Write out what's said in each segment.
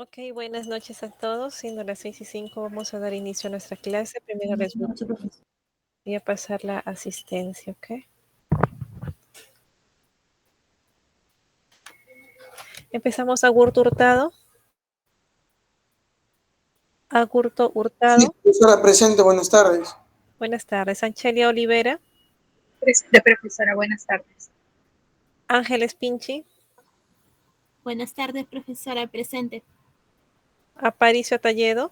Ok, buenas noches a todos. Siendo las 6:05, vamos a dar inicio a nuestra clase. Primero les Buenas noches, profesor. voy a pasar la asistencia, ¿ok? Empezamos a Agurto Hurtado. Agurto Sí, Hurtado. profesora presente, buenas tardes. Buenas tardes. Anchelia Olivera. Presente, profesora, buenas tardes. Ángeles Pinchi. Buenas tardes, profesora, presente. Aparicio Talledo.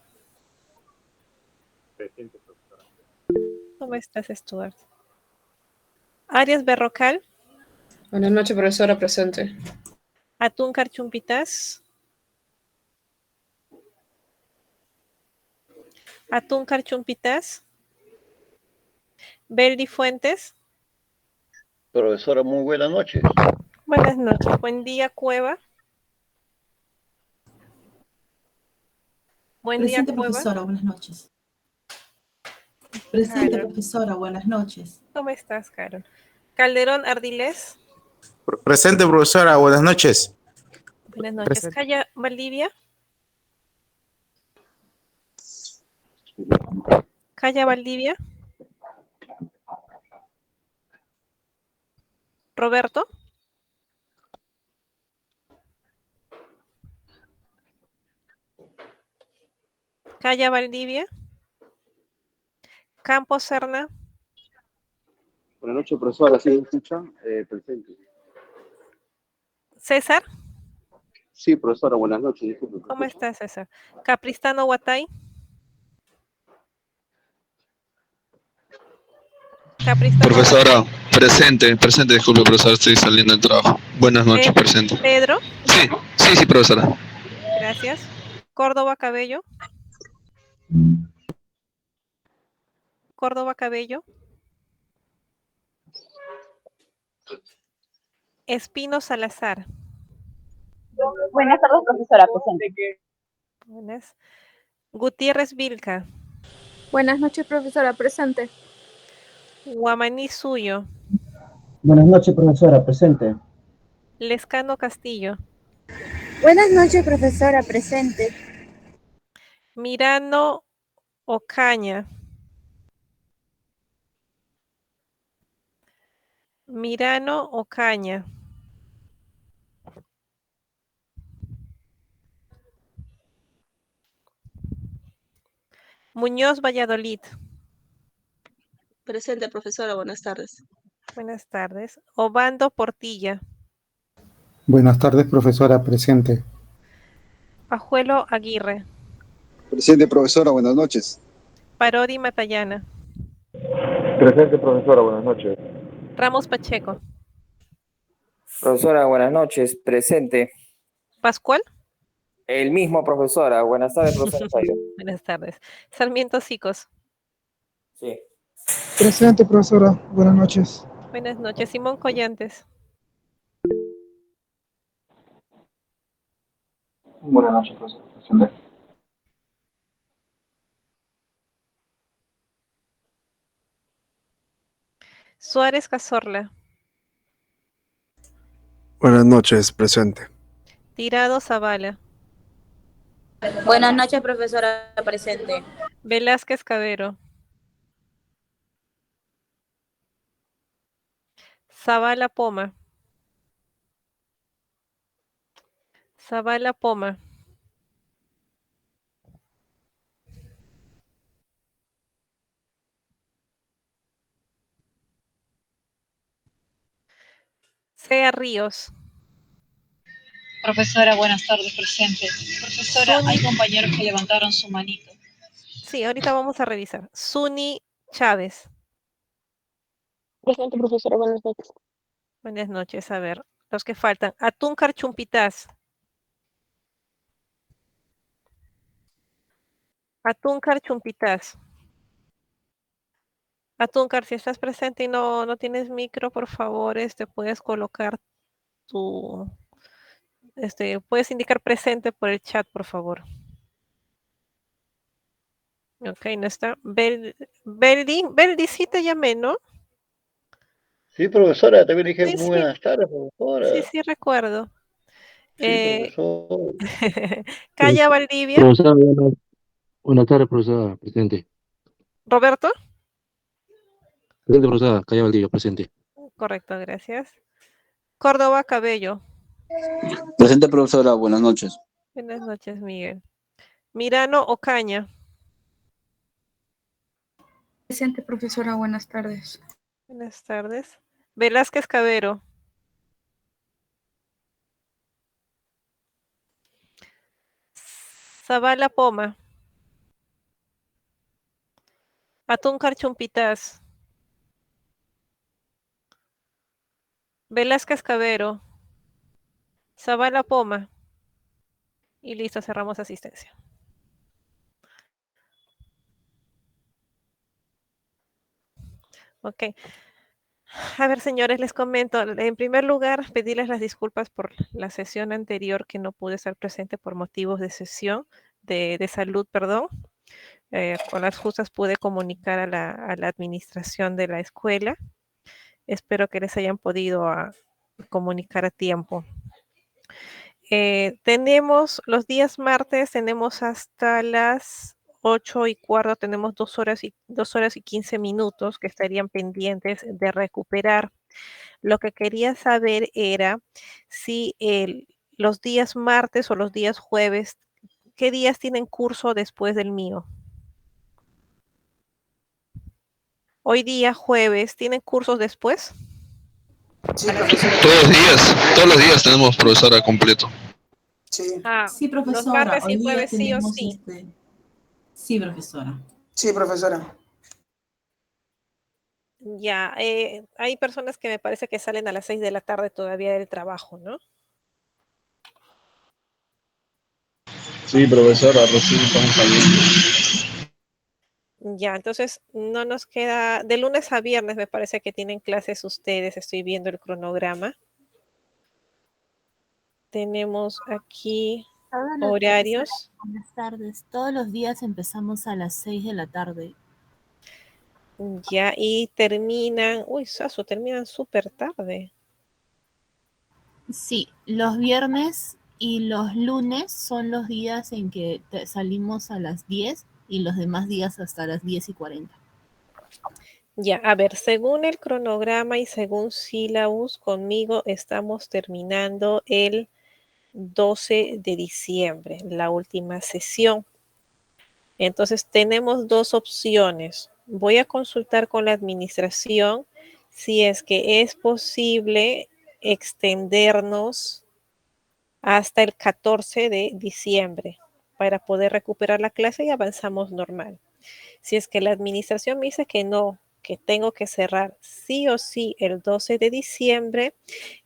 Presente, profesora. ¿Cómo estás, Stuart? Arias Berrocal. Buenas noches, profesora, presente. Atúncar Chumpitas. Atúncar Chumpitas. Beldi Fuentes. Profesora, muy buenas noches. Buenas noches. Buen día, Cueva. Buen Presente, día, Cueva. profesora, buenas noches. Presente, Carol. profesora, buenas noches. ¿Cómo estás, Carol? Calderón Ardiles. Presente, profesora, buenas noches. Buenas noches. Presente. Calla Valdivia. Calla Valdivia. Roberto. Calla Valdivia. Campos Serna. Buenas noches, profesora. ¿Sí me escuchan? Presente. César. Sí, profesora, buenas noches. Disculpe, ¿Cómo estás, César? Capristano Guatay. Capristano Profesora, presente, disculpe, profesor, estoy saliendo del trabajo. Buenas noches, presente. Pedro. Sí, profesora. Gracias. Córdoba Cabello. Córdoba Cabello. Espino Salazar. Buenas tardes, profesora, presente. Buenas. Gutiérrez Vilca. Buenas noches, profesora, presente. Guamaní Suyo. Buenas noches, profesora, presente. Lescano Castillo. Buenas noches, profesora, presente. Mirano Ocaña. Mirano Ocaña. Muñoz Valladolid. Presente, profesora, buenas tardes. Buenas tardes. Obando Portilla. Buenas tardes, profesora, presente. Pajuelo Aguirre. Presente, profesora, buenas noches. Parodi Matallana. Presente, profesora, buenas noches. Ramos Pacheco. Profesora, buenas noches, presente. Pascual. El mismo, profesora. Buenas tardes, profesora. Buenas tardes. Sarmiento Sicos. Sí. Presente, profesora. Buenas noches. Buenas noches. Simón Collantes. Buenas noches, profesora. Presente. Suárez Cazorla. Buenas noches, presente. Tirado Zavala. Buenas noches, profesora, presente. Velázquez Cabero. Zavala Poma. Zavala Poma. Sea Ríos. Profesora, buenas tardes, presente. Profesora, hay compañeros que levantaron su manito. Sí, ahorita vamos a revisar. Suni Chávez. Presente, profesora, buenas noches. Buenas noches, a ver, los que faltan. Atúncar Chumpitas. Atúncar Chumpitas. Atúncar, si estás presente y no tienes micro, por favor, puedes colocar tu, puedes indicar presente por el chat, por favor. Ok, no está. Beldi, sí te llamé, ¿no? Sí, profesora, también dije Sí, muy sí. buenas tardes, profesora. Sí, recuerdo. Eh, profesor. Calla Valdivia. Profesora, buenas tardes, profesora, presente. Roberto. Presente, profesora, Calla Valdivia, presente. Correcto, gracias. Córdoba Cabello. Presente, profesora, buenas noches. Buenas noches, Miguel. Mirano Ocaña. Presente, profesora. Buenas tardes. Buenas tardes. Velázquez Cabero. Zavala Poma. Atúncar Chumpitaz. Velázquez Cabero. Zavala Poma. Y listo, cerramos asistencia. Ok. A ver, señores, les comento. En primer lugar, pedirles las disculpas por la sesión anterior que no pude estar presente por motivos de sesión, de salud, perdón. Con las justas pude comunicar a la administración de la escuela. Espero que les hayan podido comunicar a tiempo. Tenemos los días martes, tenemos hasta las 8:15, tenemos 2 horas y 15 minutos que estarían pendientes de recuperar. Lo que quería saber era si los días martes o los días jueves, ¿qué días tienen curso después del mío? Hoy día jueves, ¿tienen cursos después? Sí, profesora. Todos los días tenemos profesora completo. Sí. Sí, Los profesora. martes Hoy y día jueves sí o tenemos sí. Sí, profesora. Sí, profesora. Ya, hay personas que me parece que salen a las 6 de la tarde todavía del trabajo, ¿no? Sí, profesora, recién estamos saliendo. Ya, entonces no nos queda, de lunes a viernes me parece que tienen clases ustedes, estoy viendo el cronograma. Tenemos aquí horarios. Buenas tardes. Todos los días empezamos a las 6 de la tarde. Ya, y terminan, Saso, terminan súper tarde. Sí, los viernes y los lunes son los días en que salimos a las 10 y los demás días hasta las 10:40. Ya, a ver, según el cronograma y según Syllabus, conmigo estamos terminando el 12 de diciembre, la última sesión. Entonces tenemos dos opciones. Voy a consultar con la administración si es que es posible extendernos hasta el 14 de diciembre para poder recuperar la clase y avanzamos normal. Si es que la administración me dice que no, que tengo que cerrar sí o sí el 12 de diciembre,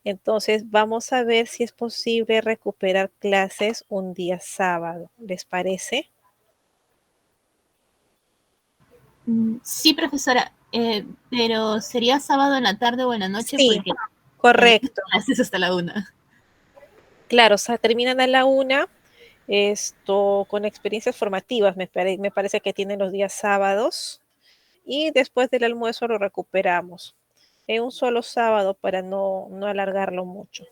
entonces vamos a ver si es posible recuperar clases un día sábado. ¿Les parece? Sí, profesora, pero sería sábado en la tarde o en la noche Sí, porque correcto. clases hasta la 1. Claro, o sea, terminan a la 1, con experiencias formativas, me parece que tienen los días sábados, y después del almuerzo lo recuperamos en un solo sábado para no alargarlo mucho.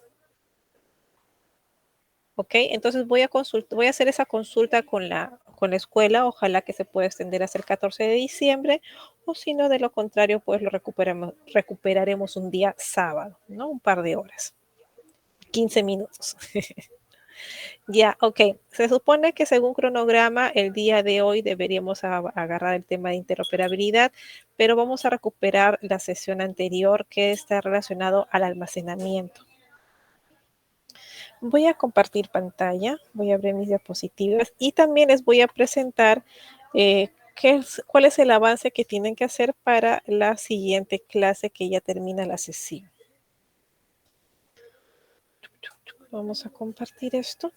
¿Ok? Entonces voy a hacer esa consulta con la escuela, ojalá que se pueda extender hasta el 14 de diciembre, o si no, de lo contrario, pues lo recuperaremos un día sábado, ¿no? Un par de horas, 15 minutos. Ya, ok. Se supone que según cronograma, el día de hoy deberíamos agarrar el tema de interoperabilidad, pero vamos a recuperar la sesión anterior que está relacionado al almacenamiento. Voy a compartir pantalla, voy a abrir mis diapositivas y también les voy a presentar cuál es el avance que tienen que hacer para la siguiente clase que ya termina la sesión. Vamos a compartir esto.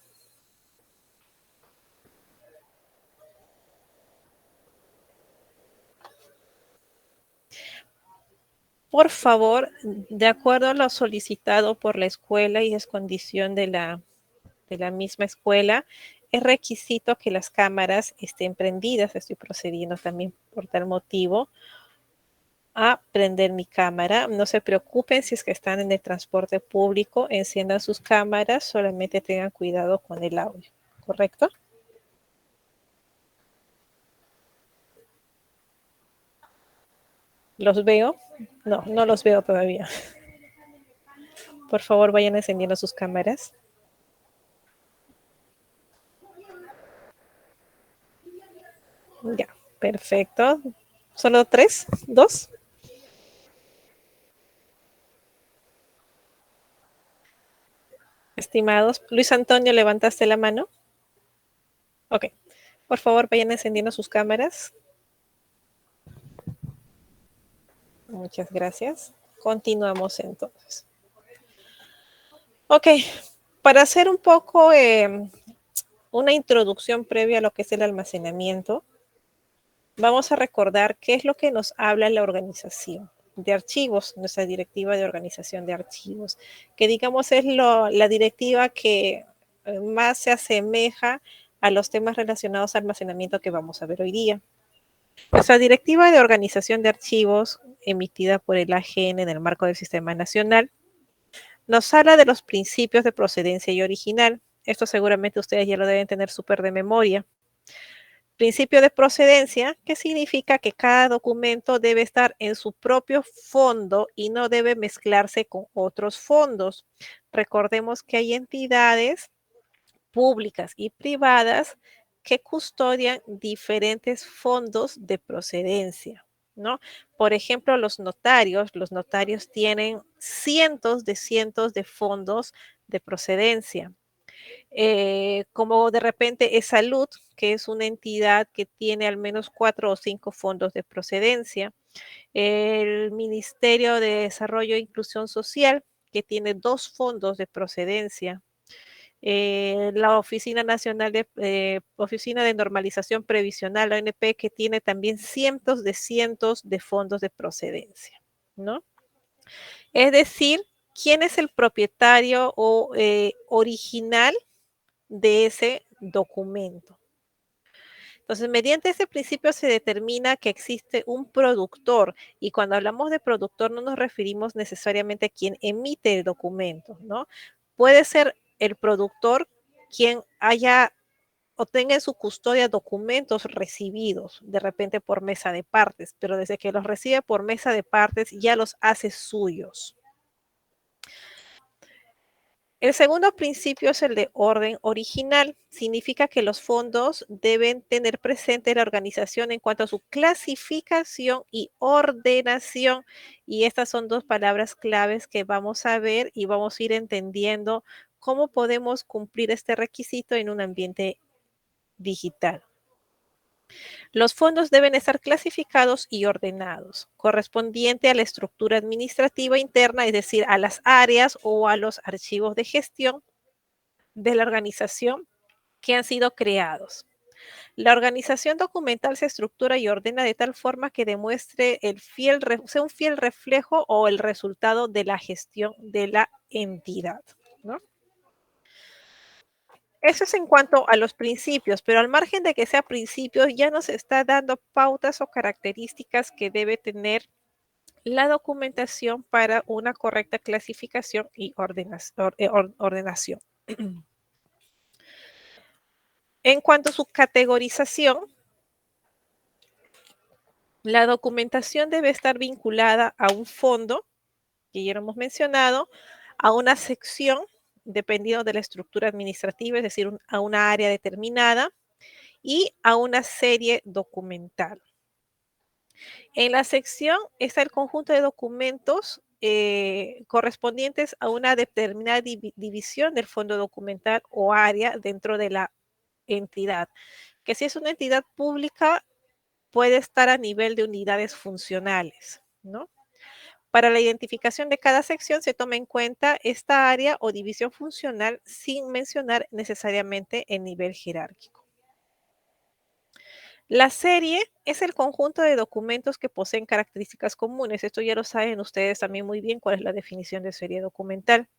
Por favor, de acuerdo a lo solicitado por la escuela y es condición de la misma escuela, es requisito que las cámaras estén prendidas. Estoy procediendo también por tal motivo. a prender mi cámara. No se preocupen si es que están en el transporte público, enciendan sus cámaras, solamente tengan cuidado con el audio, ¿correcto? ¿Los veo? No, no los veo todavía. Por favor, vayan encendiendo sus cámaras. Ya, perfecto. ¿Solo 3? ¿2? Estimados, Luis Antonio, ¿levantaste la mano? Ok. Por favor, vayan encendiendo sus cámaras. Muchas gracias. Continuamos entonces. Ok, para hacer un poco una introducción previa a lo que es el almacenamiento, vamos a recordar qué es lo que nos habla la organización de archivos, nuestra directiva de organización de archivos, que digamos es la directiva que más se asemeja a los temas relacionados al almacenamiento que vamos a ver hoy día. Nuestra directiva de organización de archivos, emitida por el AGN en el marco del Sistema Nacional, nos habla de los principios de procedencia y original. Esto seguramente ustedes ya lo deben tener súper de memoria. Principio de procedencia, que significa que cada documento debe estar en su propio fondo y no debe mezclarse con otros fondos. Recordemos que hay entidades públicas y privadas que custodian diferentes fondos de procedencia, ¿no? Por ejemplo, los notarios tienen cientos de fondos de procedencia. Como de repente es Salud, que es una entidad que tiene al menos 4 o 5 fondos de procedencia. El Ministerio de Desarrollo e Inclusión Social, que tiene 2 fondos de procedencia. La Oficina Nacional de Oficina de Normalización Previsional, la ONP, que tiene también cientos de fondos de procedencia, ¿no? Es decir, ¿quién es el propietario o original de ese documento? Entonces, mediante ese principio se determina que existe un productor, y cuando hablamos de productor no nos referimos necesariamente a quien emite el documento, ¿no? Puede ser el productor quien haya o tenga en su custodia documentos recibidos, de repente por mesa de partes, pero desde que los recibe por mesa de partes ya los hace suyos. El segundo principio es el de orden original. Significa que los fondos deben tener presente la organización en cuanto a su clasificación y ordenación. Y estas son 2 palabras claves que vamos a ver y vamos a ir entendiendo cómo podemos cumplir este requisito en un ambiente digital. Los fondos deben estar clasificados y ordenados, correspondiente a la estructura administrativa interna, es decir, a las áreas o a los archivos de gestión de la organización que han sido creados. La organización documental se estructura y ordena de tal forma que demuestre sea un fiel reflejo o el resultado de la gestión de la entidad, ¿no? Eso es en cuanto a los principios, pero al margen de que sea principios, ya nos está dando pautas o características que debe tener la documentación para una correcta clasificación y ordenación. En cuanto a su categorización, la documentación debe estar vinculada a un fondo, que ya lo hemos mencionado, a una sección, dependiendo de la estructura administrativa, es decir, a una área determinada, y a una serie documental. En la sección está el conjunto de documentos correspondientes a una determinada división del fondo documental o área dentro de la entidad, que si es una entidad pública puede estar a nivel de unidades funcionales, ¿no? Para la identificación de cada sección se toma en cuenta esta área o división funcional sin mencionar necesariamente el nivel jerárquico. La serie es el conjunto de documentos que poseen características comunes. Esto ya lo saben ustedes también muy bien cuál es la definición de serie documental.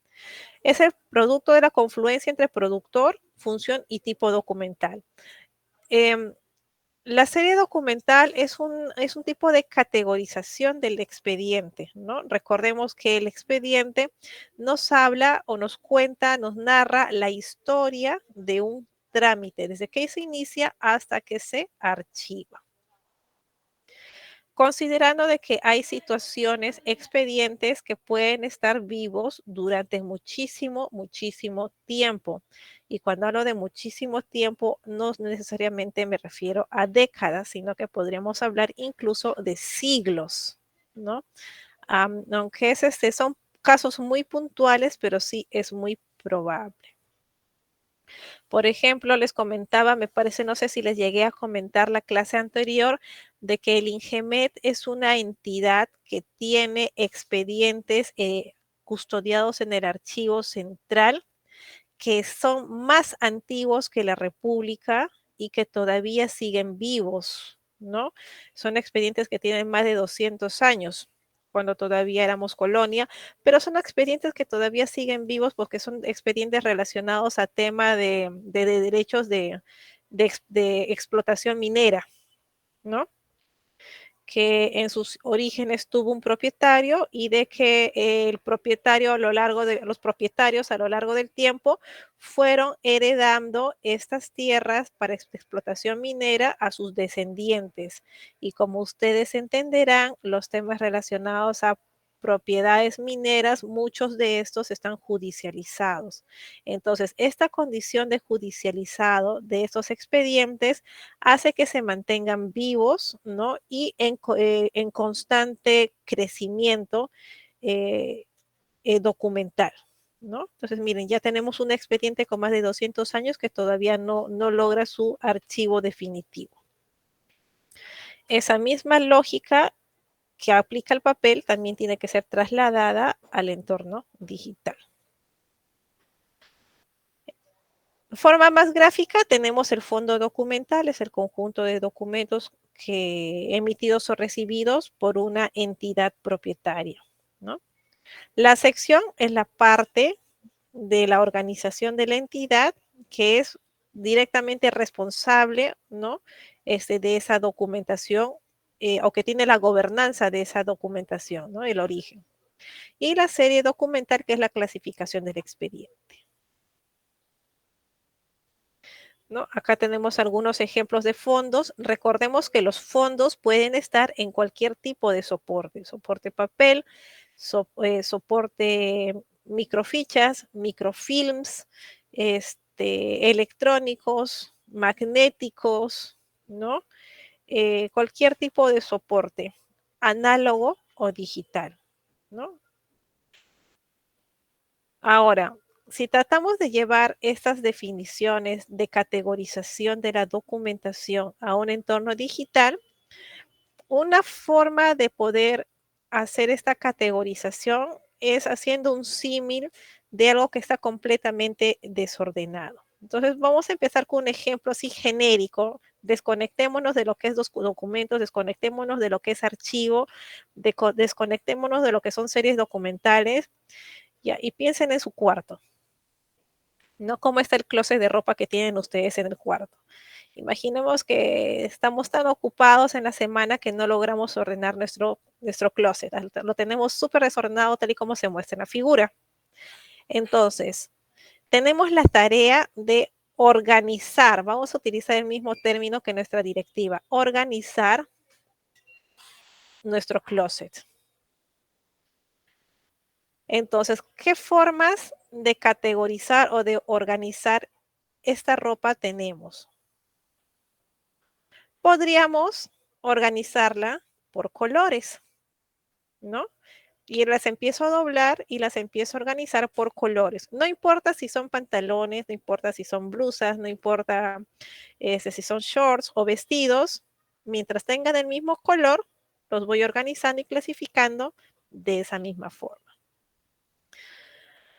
Es el producto de la confluencia entre productor, función y tipo documental. La serie documental es un tipo de categorización del expediente, ¿no? Recordemos que el expediente nos habla o nos cuenta, nos narra la historia de un trámite, desde que se inicia hasta que se archiva. Considerando de que hay situaciones, expedientes que pueden estar vivos durante muchísimo, muchísimo tiempo. Y cuando hablo de muchísimo tiempo, no necesariamente me refiero a décadas, sino que podríamos hablar incluso de siglos, ¿no? Aunque son casos muy puntuales, pero sí es muy probable. Por ejemplo, les comentaba, me parece, no sé si les llegué a comentar la clase anterior, de que el INGEMET es una entidad que tiene expedientes custodiados en el archivo central, que son más antiguos que la República y que todavía siguen vivos, ¿no? Son expedientes que tienen más de 200 años, cuando todavía éramos colonia, pero son expedientes que todavía siguen vivos porque son expedientes relacionados a tema de derechos de explotación minera, ¿no? Que en sus orígenes tuvo un propietario y de que el propietario a lo largo de los propietarios a lo largo del tiempo fueron heredando estas tierras para explotación minera a sus descendientes. Y como ustedes entenderán, los temas relacionados a propiedades mineras, muchos de estos están judicializados. Entonces, esta condición de judicializado de estos expedientes hace que se mantengan vivos, ¿no? Y en constante crecimiento documental, ¿no? Entonces, miren, ya tenemos un expediente con más de 200 años que todavía no logra su archivo definitivo. Esa misma lógica que aplica el papel también tiene que ser trasladada al entorno digital. De forma más gráfica tenemos el fondo documental, es el conjunto de documentos emitidos o recibidos por una entidad propietaria, ¿no? La sección es la parte de la organización de la entidad que es directamente responsable, ¿no? De esa documentación o que tiene la gobernanza de esa documentación, ¿no? El origen. Y la serie documental, que es la clasificación del expediente, ¿no? Acá tenemos algunos ejemplos de fondos. Recordemos que los fondos pueden estar en cualquier tipo de soporte. Soporte papel, soporte microfichas, microfilms, electrónicos, magnéticos, ¿no? Cualquier tipo de soporte, análogo o digital, ¿no? Ahora, si tratamos de llevar estas definiciones de categorización de la documentación a un entorno digital, una forma de poder hacer esta categorización es haciendo un símil de algo que está completamente desordenado. Entonces, vamos a empezar con un ejemplo así genérico. Desconectémonos de lo que es documentos, desconectémonos de lo que es archivo, desconectémonos de lo que son series documentales. Ya, y piensen en su cuarto, ¿no? ¿Cómo está el closet de ropa que tienen ustedes en el cuarto? Imaginemos que estamos tan ocupados en la semana que no logramos ordenar nuestro closet. Lo tenemos súper desordenado tal y como se muestra en la figura. Entonces, tenemos la tarea de organizar. Vamos a utilizar el mismo término que nuestra directiva. Organizar nuestro closet. Entonces, ¿qué formas de categorizar o de organizar esta ropa tenemos? Podríamos organizarla por colores, ¿no? Y las empiezo a doblar y las empiezo a organizar por colores. No importa si son pantalones, no importa si son blusas, no importa si son shorts o vestidos. Mientras tengan el mismo color, los voy organizando y clasificando de esa misma forma.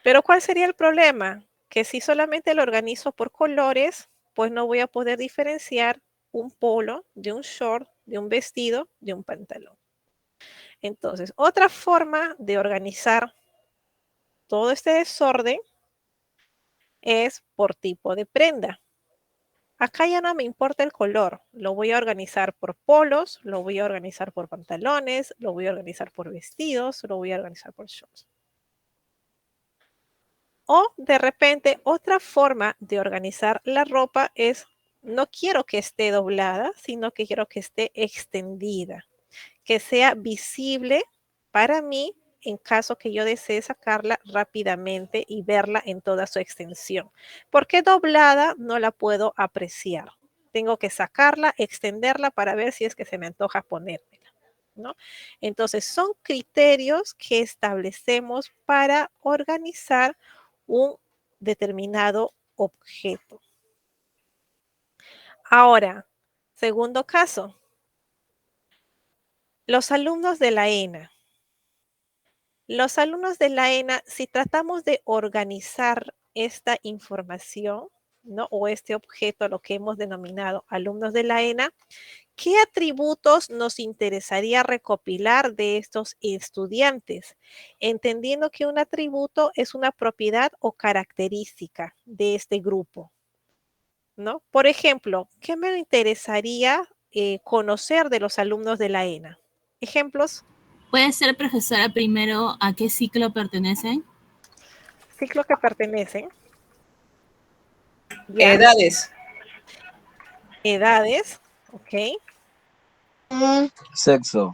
Pero ¿cuál sería el problema? Que si solamente lo organizo por colores, pues no voy a poder diferenciar un polo de un short, de un vestido, de un pantalón. Entonces, otra forma de organizar todo este desorden es por tipo de prenda. acá ya no me importa el color. Lo voy a organizar por polos, lo voy a organizar por pantalones, lo voy a organizar por vestidos, lo voy a organizar por shorts. O de repente, otra forma de organizar la ropa es, no quiero que esté doblada, sino que quiero que esté extendida, que sea visible para mí en caso que yo desee sacarla rápidamente y verla en toda su extensión. Porque doblada no la puedo apreciar. Tengo que sacarla, extenderla para ver si es que se me antoja ponérmela, ¿no? Entonces, son criterios que establecemos para organizar un determinado objeto. Ahora, segundo caso. Los alumnos de la ENA. Los alumnos de la ENA, si tratamos de organizar esta información, ¿no? O este objeto, lo que hemos denominado alumnos de la ENA, ¿qué atributos nos interesaría recopilar de estos estudiantes? Entendiendo que un atributo es una propiedad o característica de este grupo, ¿no? Por ejemplo, ¿qué me interesaría conocer de los alumnos de la ENA? ¿Ejemplos? ¿Puede ser, profesora, primero a qué ciclo pertenecen? Ciclo que pertenecen. ¿Ya? Edades. Edades, ok. Sexo.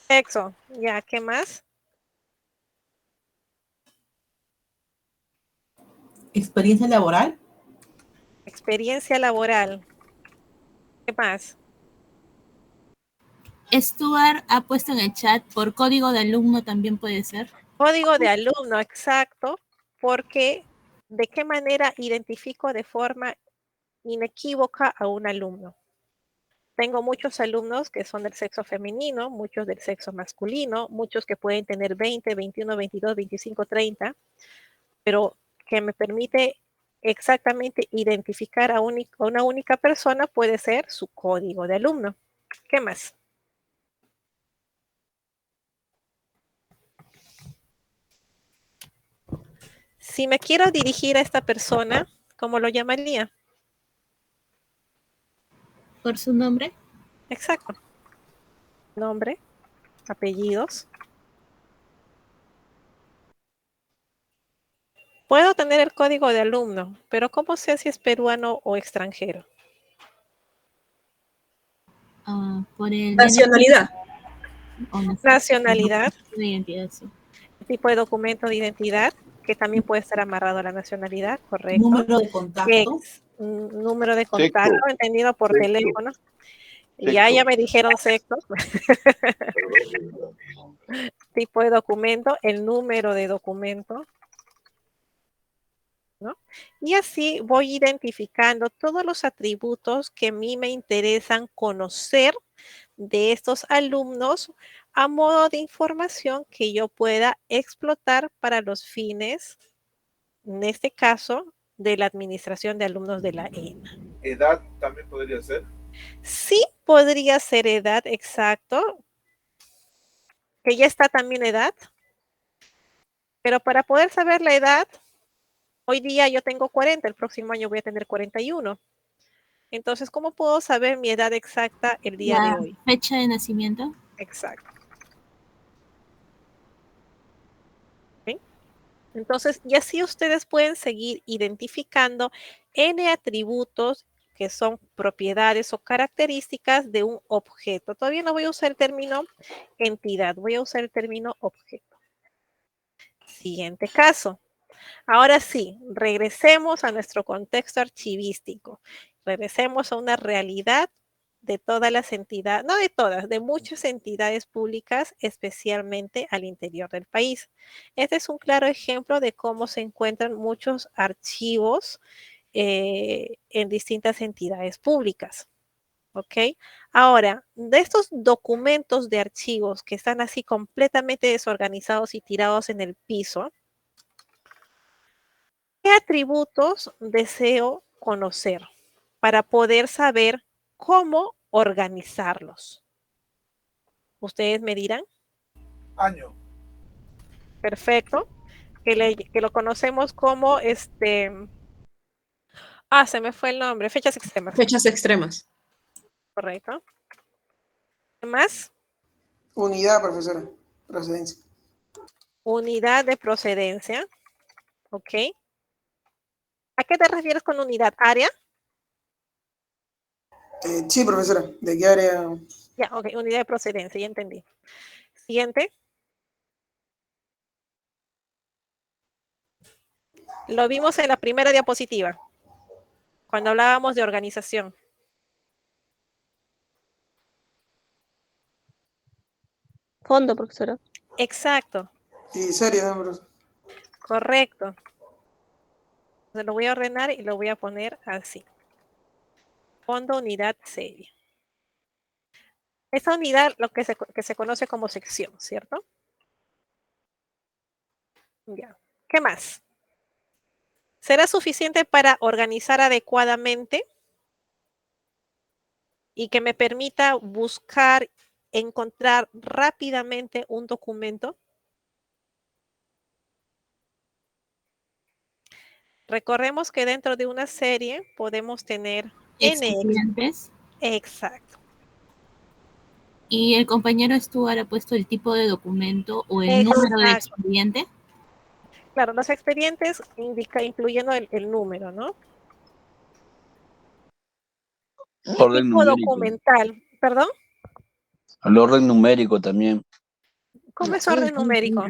Sexo, ya, ¿qué más? ¿Experiencia laboral? Experiencia laboral. ¿Qué más? Stuart ha puesto en el chat, por código de alumno también puede ser. Código de alumno, exacto, porque ¿de qué manera identifico de forma inequívoca a un alumno? Tengo muchos alumnos que son del sexo femenino, muchos del sexo masculino, muchos que pueden tener 20, 21, 22, 25, 30, pero que me permite exactamente identificar a una única persona puede ser su código de alumno. ¿Qué más? Si me quiero dirigir a esta persona, ¿cómo lo llamaría? ¿Por su nombre? Exacto. Nombre, apellidos. Puedo tener el código de alumno, pero ¿cómo sé si es peruano o extranjero? Por el Nacionalidad. Nacionalidad. De identidad, sí. Tipo de documento de identidad, que también puede estar amarrado a la nacionalidad, correcto. Número de contacto. Número de contacto, Sexo. entendido por Sexo. teléfono. Sexo. Ya me dijeron sexo. Tipo de documento, el número de documento, ¿no? Y así voy identificando todos los atributos que a mí me interesan conocer de estos alumnos a modo de información que yo pueda explotar para los fines, en este caso, de la administración de alumnos de la ENA. ¿Edad también podría ser? Sí, podría ser edad, exacto. Que ya está también edad. Pero para poder saber la edad, hoy día yo tengo 40, el próximo año voy a tener 41. Entonces, ¿cómo puedo saber mi edad exacta el día de hoy? ¿Fecha de nacimiento? Exacto. ¿Sí? Entonces, y así ustedes pueden seguir identificando N atributos que son propiedades o características de un objeto. Todavía no voy a usar el término entidad, voy a usar el término objeto. Siguiente caso. Ahora sí, regresemos a nuestro contexto archivístico. Regresemos a una realidad de todas las entidades, no de todas, de muchas entidades públicas, especialmente al interior del país. Este es un claro ejemplo de cómo se encuentran muchos archivos en distintas entidades públicas. ¿Ok? Ahora, de estos documentos de archivos que están así completamente desorganizados y tirados en el piso, ¿qué atributos deseo conocer para poder saber cómo organizarlos? ¿Ustedes me dirán? Año. Perfecto. Que lo conocemos como Ah, se me fue el nombre. Fechas extremas. Fechas extremas. Correcto. ¿Qué más? Unidad, profesora. Procedencia. Unidad de procedencia. Ok. ¿A qué te refieres con unidad? ¿Área? Sí, profesora. ¿De qué área? Ya, ok. Unidad de procedencia, ya entendí. Siguiente. Lo vimos en la primera diapositiva, cuando hablábamos de organización. Fondo, profesora. Exacto, Sí, serie, ¿no, profesora? correcto. Entonces lo voy a ordenar y lo voy a poner así. Fondo, unidad, serie. Esa unidad, lo que se conoce como sección, ¿cierto? Ya. ¿Qué más? ¿Será suficiente para organizar adecuadamente y que me permita buscar, encontrar rápidamente un documento? Recordemos que dentro de una serie podemos tener Expedientes. Exacto. Y el compañero Stuart ha puesto el tipo de documento o el número de Exacto. expediente. Claro, los expedientes incluyendo el número, ¿no? Y Orden tipo numérico. documental, ¿perdón? El orden numérico también. ¿Cómo es orden numérico?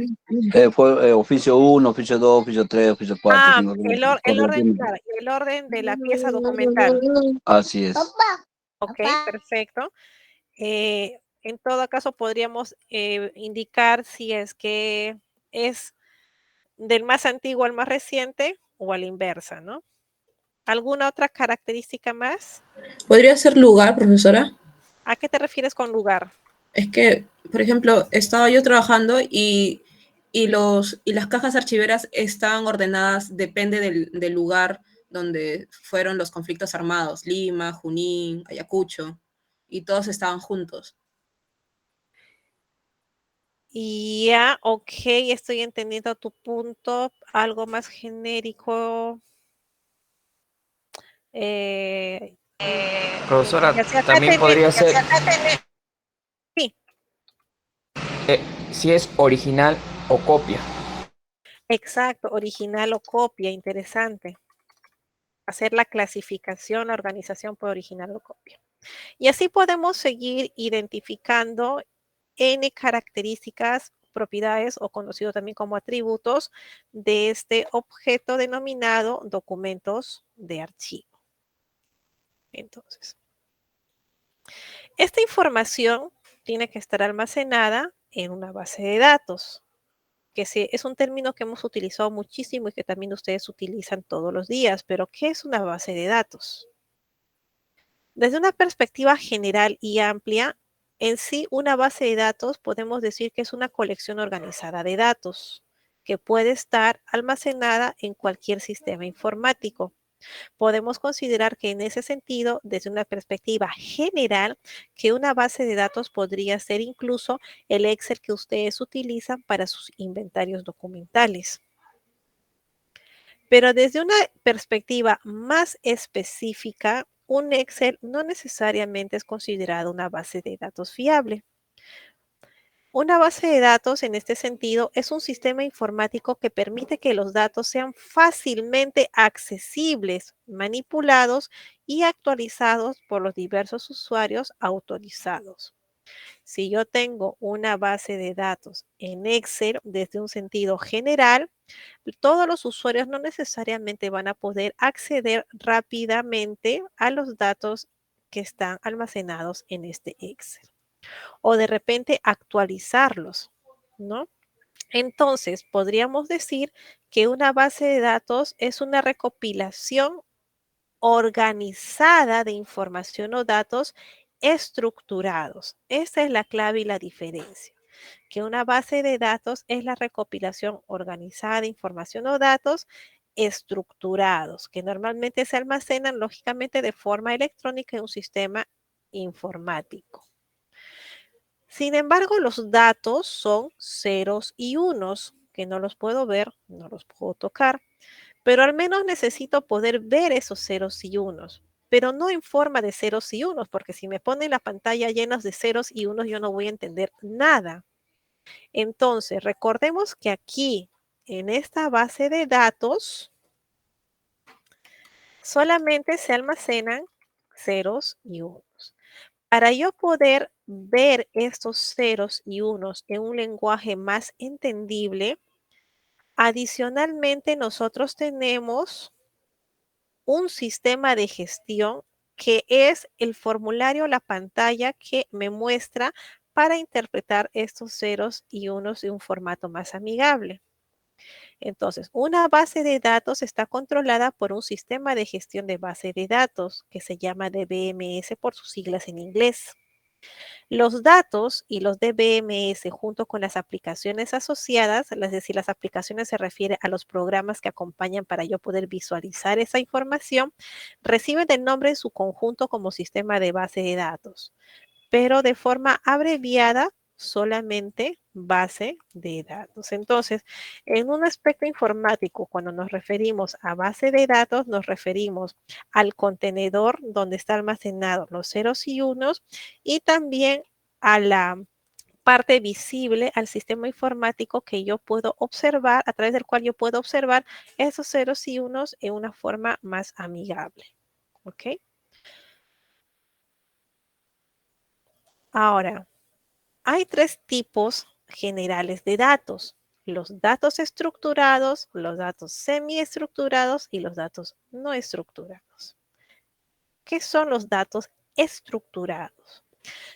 Fue oficio 1, oficio 2, oficio 3, oficio 4. Ah, el orden, claro, el orden de la pieza documental. Así es. Ok, perfecto. En todo caso, podríamos indicar si es que es del más antiguo al más reciente o a la inversa, ¿no? ¿Alguna otra característica más? ¿Podría ser lugar, profesora? ¿A qué te refieres con lugar? Es que, por ejemplo, estaba yo trabajando y las cajas archiveras estaban ordenadas, depende del lugar donde fueron los conflictos armados, Lima, Junín, Ayacucho, y todos estaban juntos. Ya, ok, estoy entendiendo tu punto. Algo más genérico. Profesora, Ya sea acá también podría ser Sí, si es original o copia. exacto, original o copia, interesante. Hacer la clasificación, la organización por original o copia. Y así podemos seguir identificando N características, propiedades o conocido también como atributos de este objeto denominado documentos de archivo. Entonces, esta información tiene que estar almacenada en una base de datos, que es un término que hemos utilizado muchísimo y que también ustedes utilizan todos los días, pero ¿qué es una base de datos? Desde una perspectiva general y amplia, en sí una base de datos podemos decir que es una colección organizada de datos que puede estar almacenada en cualquier sistema informático. Podemos considerar que en ese sentido, desde una perspectiva general, que una base de datos podría ser incluso el Excel que ustedes utilizan para sus inventarios documentales. Pero desde una perspectiva más específica, un Excel no necesariamente es considerado una base de datos fiable. Una base de datos, en este sentido, es un sistema informático que permite que los datos sean fácilmente accesibles, manipulados y actualizados por los diversos usuarios autorizados. Si yo tengo una base de datos en Excel desde un sentido general, todos los usuarios no necesariamente van a poder acceder rápidamente a los datos que están almacenados en este Excel. O de repente actualizarlos, ¿no? Entonces, podríamos decir que una base de datos es una recopilación organizada de información o datos estructurados. Esa es la clave y la diferencia. Que una base de datos es la recopilación organizada de información o datos estructurados, que normalmente se almacenan lógicamente de forma electrónica en un sistema informático. Sin embargo, los datos son ceros y unos, que no los puedo ver, no los puedo tocar, pero al menos necesito poder ver esos ceros y unos, pero no en forma de ceros y unos, porque si me ponen la pantalla llenos de ceros y unos, yo no voy a entender nada. Entonces, recordemos que aquí, en esta base de datos, solamente se almacenan ceros y unos. Para yo poder ver estos ceros y unos en un lenguaje más entendible, adicionalmente nosotros tenemos un sistema de gestión que es el formulario, la pantalla que me muestra para interpretar estos ceros y unos de un formato más amigable. Entonces, una base de datos está controlada por un sistema de gestión de base de datos que se llama DBMS por sus siglas en inglés. Los datos y los DBMS junto con las aplicaciones asociadas, es decir, las aplicaciones se refiere a los programas que acompañan para yo poder visualizar esa información, reciben el nombre en su conjunto como sistema de base de datos, pero de forma abreviada solamente base de datos. Entonces, en un aspecto informático, cuando nos referimos a base de datos, nos referimos al contenedor donde está almacenado los ceros y unos y también a la parte visible, al sistema informático que yo puedo observar, a través del cual yo puedo observar esos ceros y unos en una forma más amigable. ¿Ok? Ahora, hay tres tipos generales de datos: los datos estructurados, los datos semiestructurados y los datos no estructurados. ¿Qué son los datos estructurados?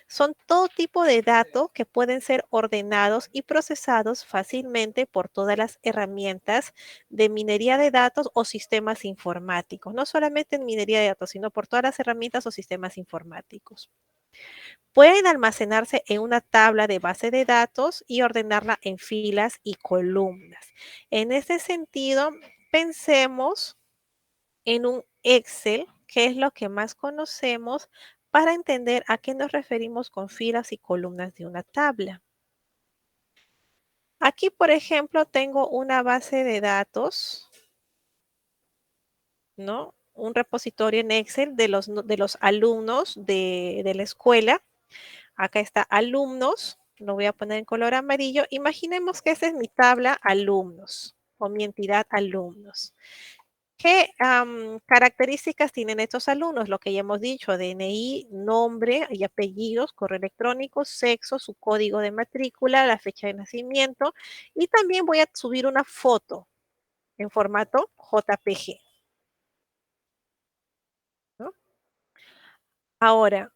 Son todo tipo de datos que pueden ser ordenados y procesados fácilmente por todas las herramientas de minería de datos o sistemas informáticos. No solamente en minería de datos, sino por todas las herramientas o sistemas informáticos. Pueden almacenarse en una tabla de base de datos y ordenarla en filas y columnas. En este sentido, pensemos en un Excel, que es lo que más conocemos, para entender a qué nos referimos con filas y columnas de una tabla. Aquí, por ejemplo, tengo una base de datos, ¿no? Un repositorio en Excel de los alumnos de la escuela. Acá está alumnos, lo voy a poner en color amarillo. Imaginemos que esa es mi tabla alumnos o mi entidad alumnos. ¿Qué características tienen estos alumnos? Lo que ya hemos dicho: DNI, nombre y apellidos, correo electrónico, sexo, su código de matrícula, la fecha de nacimiento, y también voy a subir una foto en formato JPG, ¿no? Ahora,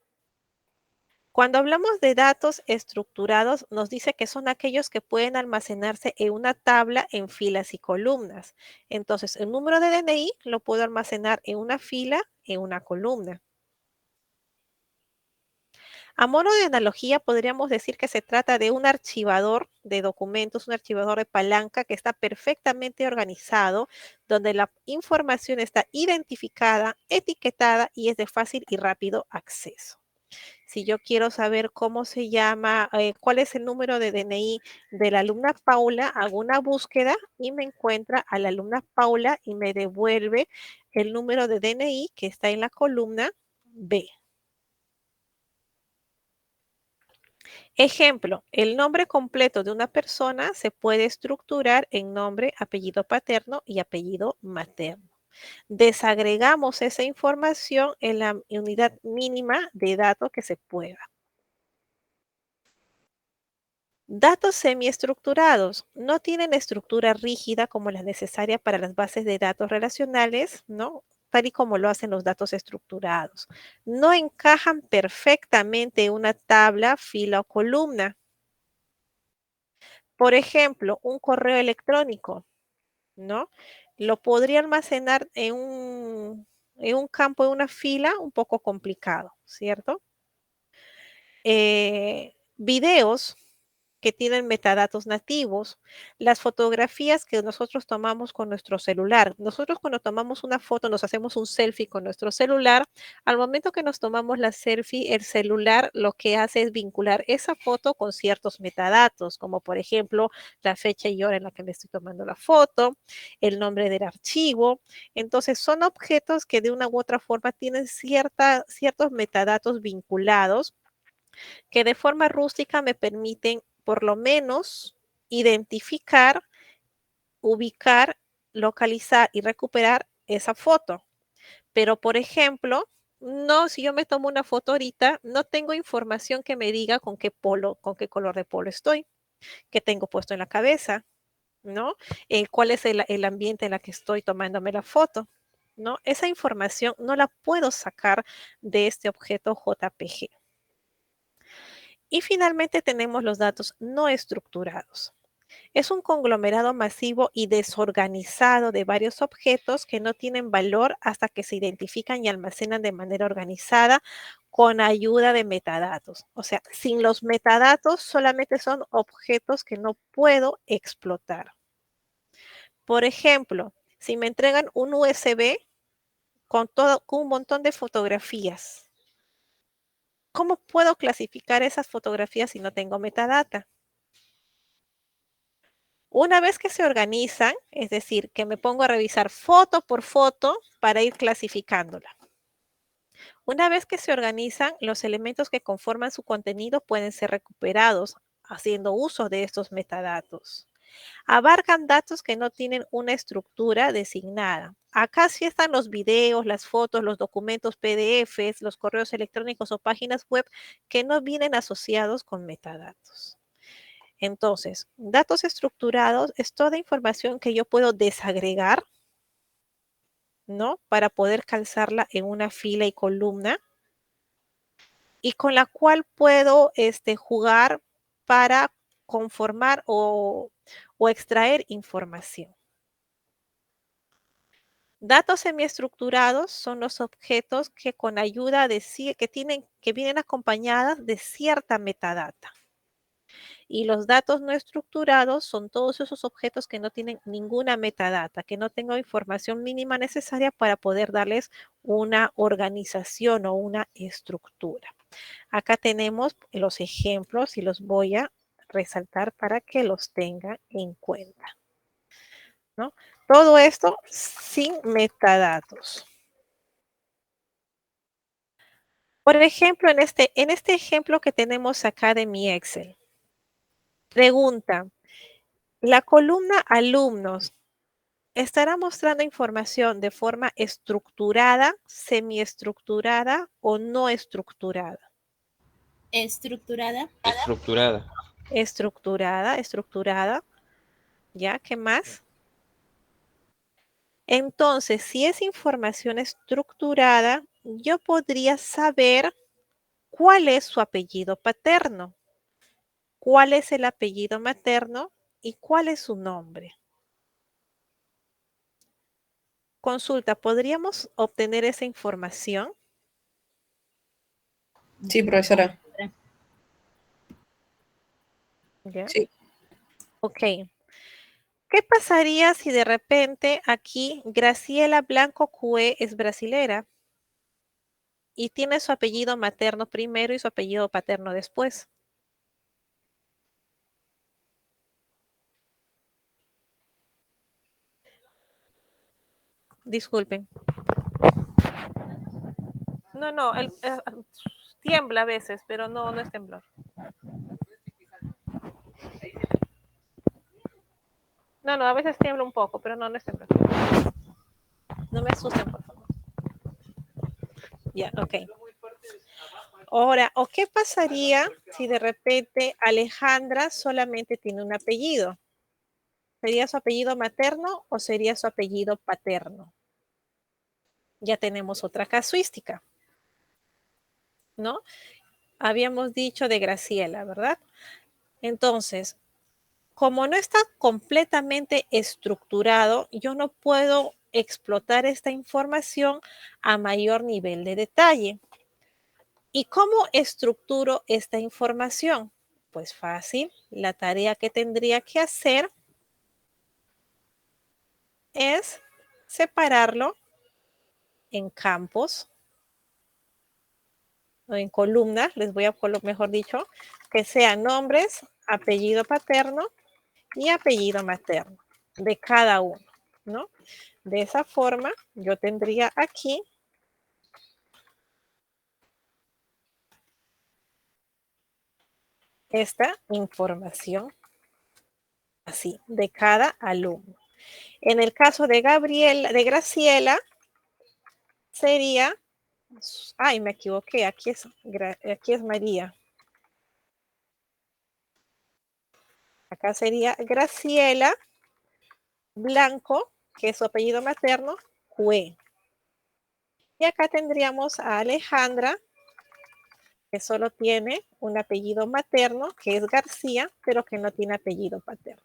cuando hablamos de datos estructurados, nos dice que son aquellos que pueden almacenarse en una tabla en filas y columnas. Entonces, el número de DNI lo puedo almacenar en una fila, en una columna. A modo de analogía, podríamos decir que se trata de un archivador de documentos, un archivador de palanca que está perfectamente organizado, donde la información está identificada, etiquetada y es de fácil y rápido acceso. Si yo quiero saber cómo se llama, cuál es el número de DNI de la alumna Paula, hago una búsqueda y me encuentra a la alumna Paula y me devuelve el número de DNI que está en la columna B. Ejemplo, el nombre completo de una persona se puede estructurar en nombre, apellido paterno y apellido materno. Desagregamos esa información en la unidad mínima de datos que se pueda. Datos semiestructurados no tienen estructura rígida como la necesaria para las bases de datos relacionales, ¿no? Tal y como lo hacen los datos estructurados. No encajan perfectamente en una tabla, fila o columna. Por ejemplo, un correo electrónico, ¿no? Lo podría almacenar en un campo, en una fila, un poco complicado, ¿cierto? Videos que tienen metadatos nativos, las fotografías que nosotros tomamos con nuestro celular. Nosotros cuando tomamos una foto, nos hacemos un selfie con nuestro celular. Al momento que nos tomamos la selfie, el celular lo que hace es vincular esa foto con ciertos metadatos, como por ejemplo la fecha y hora en la que me estoy tomando la foto, el nombre del archivo. Entonces son objetos que de una u otra forma tienen ciertos metadatos vinculados que de forma rústica me permiten por lo menos identificar, ubicar, localizar y recuperar esa foto. Pero, por ejemplo, no, si yo me tomo una foto ahorita, no tengo información que me diga con qué color de polo estoy, qué tengo puesto en la cabeza, ¿no? Cuál es el ambiente en el que estoy tomándome la foto, ¿no? Esa información no la puedo sacar de este objeto JPG. Y finalmente tenemos los datos no estructurados. Es un conglomerado masivo y desorganizado de varios objetos que no tienen valor hasta que se identifican y almacenan de manera organizada con ayuda de metadatos. O sea, sin los metadatos solamente son objetos que no puedo explotar. Por ejemplo, si me entregan un USB con un montón de fotografías, ¿cómo puedo clasificar esas fotografías si no tengo metadata? Una vez que se organizan, es decir, que me pongo a revisar foto por foto para ir clasificándola. Una vez que se organizan, los elementos que conforman su contenido pueden ser recuperados haciendo uso de estos metadatos. Abarcan datos que no tienen una estructura designada. Acá sí están los videos, las fotos, los documentos PDFs, los correos electrónicos o páginas web que no vienen asociados con metadatos. Entonces, datos estructurados es toda información que yo puedo desagregar, ¿no? Para poder calzarla en una fila y columna y con la cual puedo jugar para conformar o extraer información. Datos semiestructurados son los objetos que con ayuda de que vienen acompañadas de cierta metadata. Y los datos no estructurados son todos esos objetos que no tienen ninguna metadata, que no tengo información mínima necesaria para poder darles una organización o una estructura. Acá tenemos los ejemplos y los voy a resaltar para que los tengan en cuenta, ¿no? Todo esto sin metadatos. Por ejemplo, en este ejemplo que tenemos acá de mi Excel, pregunta, la columna alumnos estará mostrando información de forma estructurada, semiestructurada o no estructurada. Estructurada. Estructurada. Estructurada. ¿Ya? ¿Qué más? Entonces, si es información estructurada, yo podría saber cuál es su apellido paterno, cuál es el apellido materno y cuál es su nombre. Consulta, ¿podríamos obtener esa información? Sí, profesora. ¿Ya? Sí. Ok. ¿Qué pasaría si de repente aquí Graciela Blanco Cue es brasilera y tiene su apellido materno primero y su apellido paterno después? Disculpen. No, tiembla a veces, pero no es temblor. No, a veces tiembla un poco, pero no es temblor. No me asusten, por favor. Ya, ok. Ahora, ¿o qué pasaría si de repente Alejandra solamente tiene un apellido? ¿Sería su apellido materno o sería su apellido paterno? Ya tenemos otra casuística, ¿no? Habíamos dicho de Graciela, ¿verdad? Entonces, como no está completamente estructurado, yo no puedo explotar esta información a mayor nivel de detalle. ¿Y cómo estructuro esta información? Pues fácil, la tarea que tendría que hacer es separarlo en campos o en columnas, les voy a poner, mejor dicho, que sean nombres, apellido paterno y apellido materno de cada uno, ¿no? De esa forma, yo tendría aquí esta información así, de cada alumno. En el caso de Graciela, sería, ay, me equivoqué, aquí es María. Acá sería Graciela Blanco, que es su apellido materno, Cue. Y acá tendríamos a Alejandra, que solo tiene un apellido materno, que es García, pero que no tiene apellido paterno.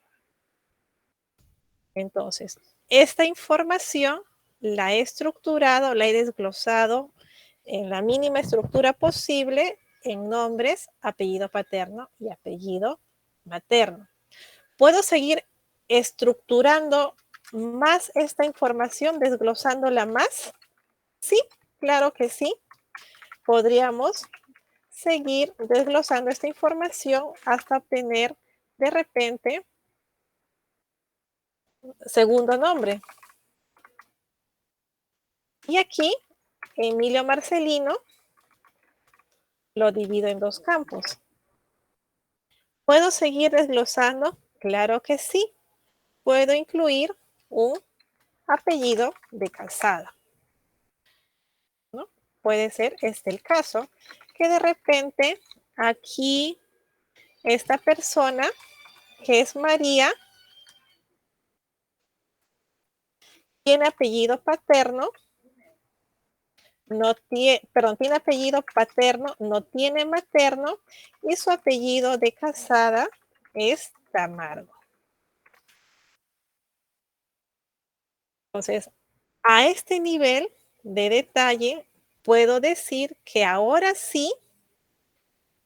Entonces, esta información la he estructurado, la he desglosado en la mínima estructura posible en nombres, apellido paterno y apellido materno. ¿Puedo seguir estructurando más esta información, desglosándola más? Sí, claro que sí. Podríamos seguir desglosando esta información hasta obtener de repente segundo nombre. Y aquí, Emilio Marcelino, lo divido en dos campos. ¿Puedo seguir desglosando? Claro que sí. Puedo incluir un apellido de Calzada, ¿no? Puede ser este el caso, que de repente aquí esta persona, que es María, tiene apellido paterno, tiene apellido paterno, no tiene materno, y su apellido de casada es Tamargo. Entonces, a este nivel de detalle, puedo decir que ahora sí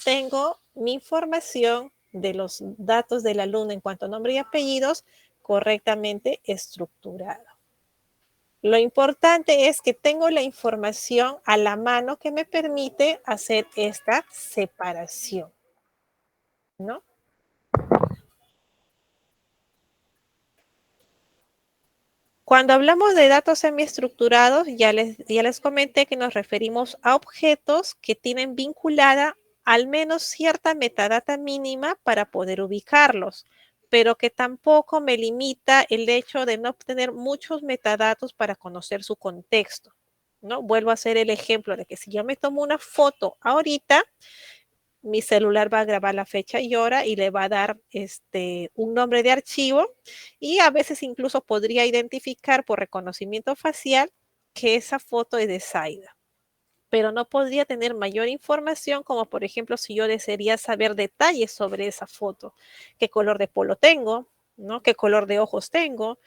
tengo mi información de los datos del alumno en cuanto a nombre y apellidos correctamente estructurado. Lo importante es que tengo la información a la mano que me permite hacer esta separación, ¿no? Cuando hablamos de datos semiestructurados, ya les comenté que nos referimos a objetos que tienen vinculada al menos cierta metadata mínima para poder ubicarlos, pero que tampoco me limita el hecho de no obtener muchos metadatos para conocer su contexto, ¿no? Vuelvo a hacer el ejemplo de que si yo me tomo una foto ahorita, mi celular va a grabar la fecha y hora y le va a dar un nombre de archivo, y a veces incluso podría identificar por reconocimiento facial que esa foto es de Zaida. Pero no podría tener mayor información, como por ejemplo si yo desearía saber detalles sobre esa foto. ¿Qué color de polo tengo? ¿No? ¿Qué color de ojos tengo?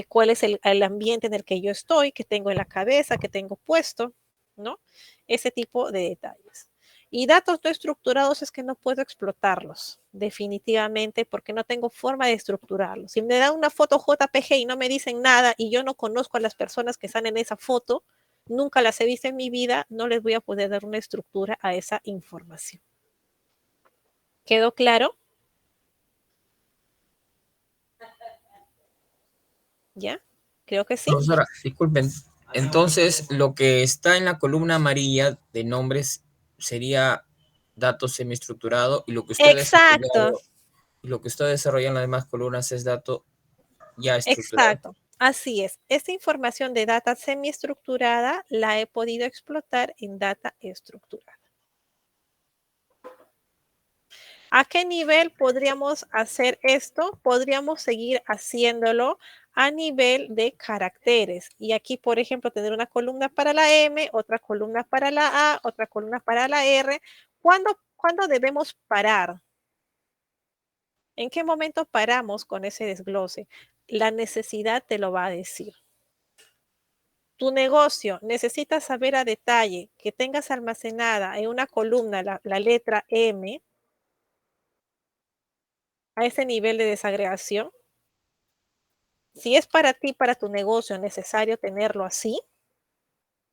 ¿Cuál es el ambiente en el que yo estoy? ¿Qué tengo en la cabeza? ¿Qué tengo puesto? ¿No? Ese tipo de detalles. Y datos no estructurados es que no puedo explotarlos, definitivamente, porque no tengo forma de estructurarlos. Si me dan una foto JPG y no me dicen nada y yo no conozco a las personas que están en esa foto, nunca las he visto en mi vida, no les voy a poder dar una estructura a esa información. ¿Quedó claro? ¿Ya? Creo que sí. Profesora, disculpen. Entonces, lo que está en la columna amarilla de nombres sería datos semiestructurado, y lo que usted Exacto. ha desarrollado en las demás columnas es dato ya estructurado. Exacto. Así es. Esta información de data semiestructurada la he podido explotar en data estructurada. ¿A qué nivel podríamos hacer esto? Podríamos seguir haciéndolo a nivel de caracteres. Y aquí, por ejemplo, tener una columna para la M, otra columna para la A, otra columna para la R. ¿Cuándo debemos parar? ¿En qué momento paramos con ese desglose? La necesidad te lo va a decir. Tu negocio necesita saber a detalle que tengas almacenada en una columna la letra M. a ese nivel de desagregación? Si es para ti, para tu negocio, necesario tenerlo así,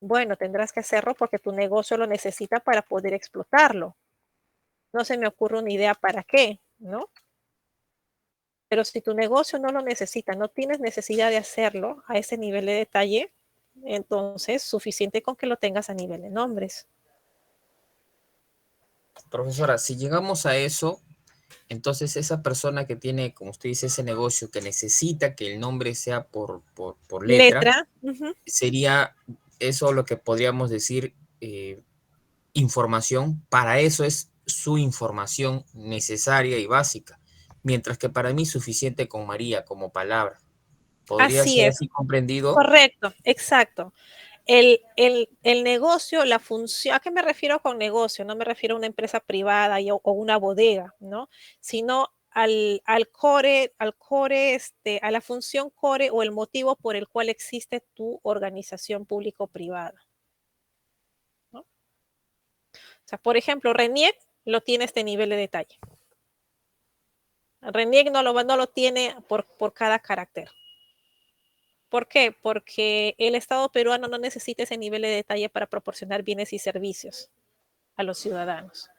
bueno, tendrás que hacerlo porque tu negocio lo necesita para poder explotarlo. No se me ocurre una idea para qué, ¿no? Pero si tu negocio no lo necesita, no tienes necesidad de hacerlo a ese nivel de detalle, entonces suficiente con que lo tengas a nivel de nombres. Profesora, si llegamos a eso, entonces esa persona que tiene, como usted dice, ese negocio que necesita que el nombre sea por letra, sería eso lo que podríamos decir información. Para eso es su información necesaria y básica, mientras que para mí es suficiente con María como palabra. ¿Podría Así ser es. así comprendido? Correcto, exacto. El negocio, la función, ¿a qué me refiero con negocio? No me refiero a una empresa privada o una bodega, ¿no? Sino al core, a la función core o el motivo por el cual existe tu organización público-privada, ¿no? O sea, por ejemplo, RENIEC lo tiene este nivel de detalle. RENIEC no lo tiene por cada carácter. ¿Por qué? Porque el Estado peruano no necesita ese nivel de detalle para proporcionar bienes y servicios a los ciudadanos.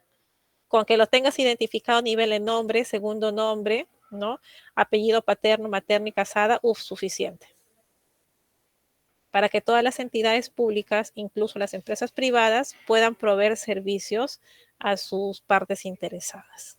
Con que lo tengas identificado a nivel de nombre, segundo nombre, ¿no? Apellido paterno, materno y casada, suficiente. Para que todas las entidades públicas, incluso las empresas privadas, puedan proveer servicios a sus partes interesadas.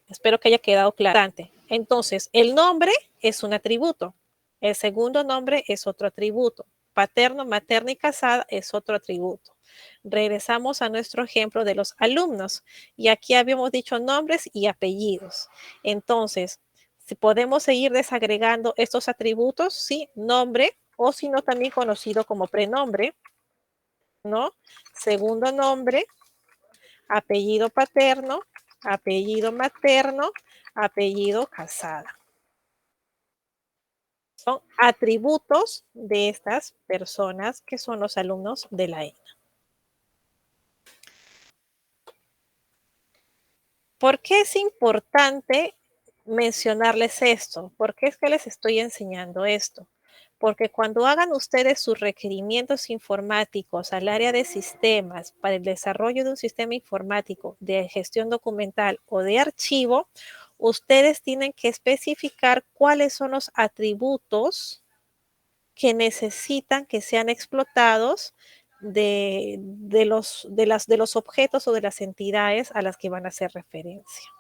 Espero que haya quedado claro. Entonces, el nombre es un atributo. El segundo nombre es otro atributo. Paterno, materno y casada es otro atributo. Regresamos a nuestro ejemplo de los alumnos. Y aquí habíamos dicho nombres y apellidos. Entonces, si podemos seguir desagregando estos atributos, sí, nombre, o si no, también conocido como prenombre, ¿no? Segundo nombre, apellido paterno, apellido materno, apellido casada. Son atributos de estas personas que son los alumnos de la ENA. ¿Por qué es importante mencionarles esto? ¿Por qué es que les estoy enseñando esto? Porque cuando hagan ustedes sus requerimientos informáticos al área de sistemas para el desarrollo de un sistema informático de gestión documental o de archivo, ustedes tienen que especificar cuáles son los atributos que necesitan que sean explotados de los objetos o de las entidades a las que van a hacer referencia.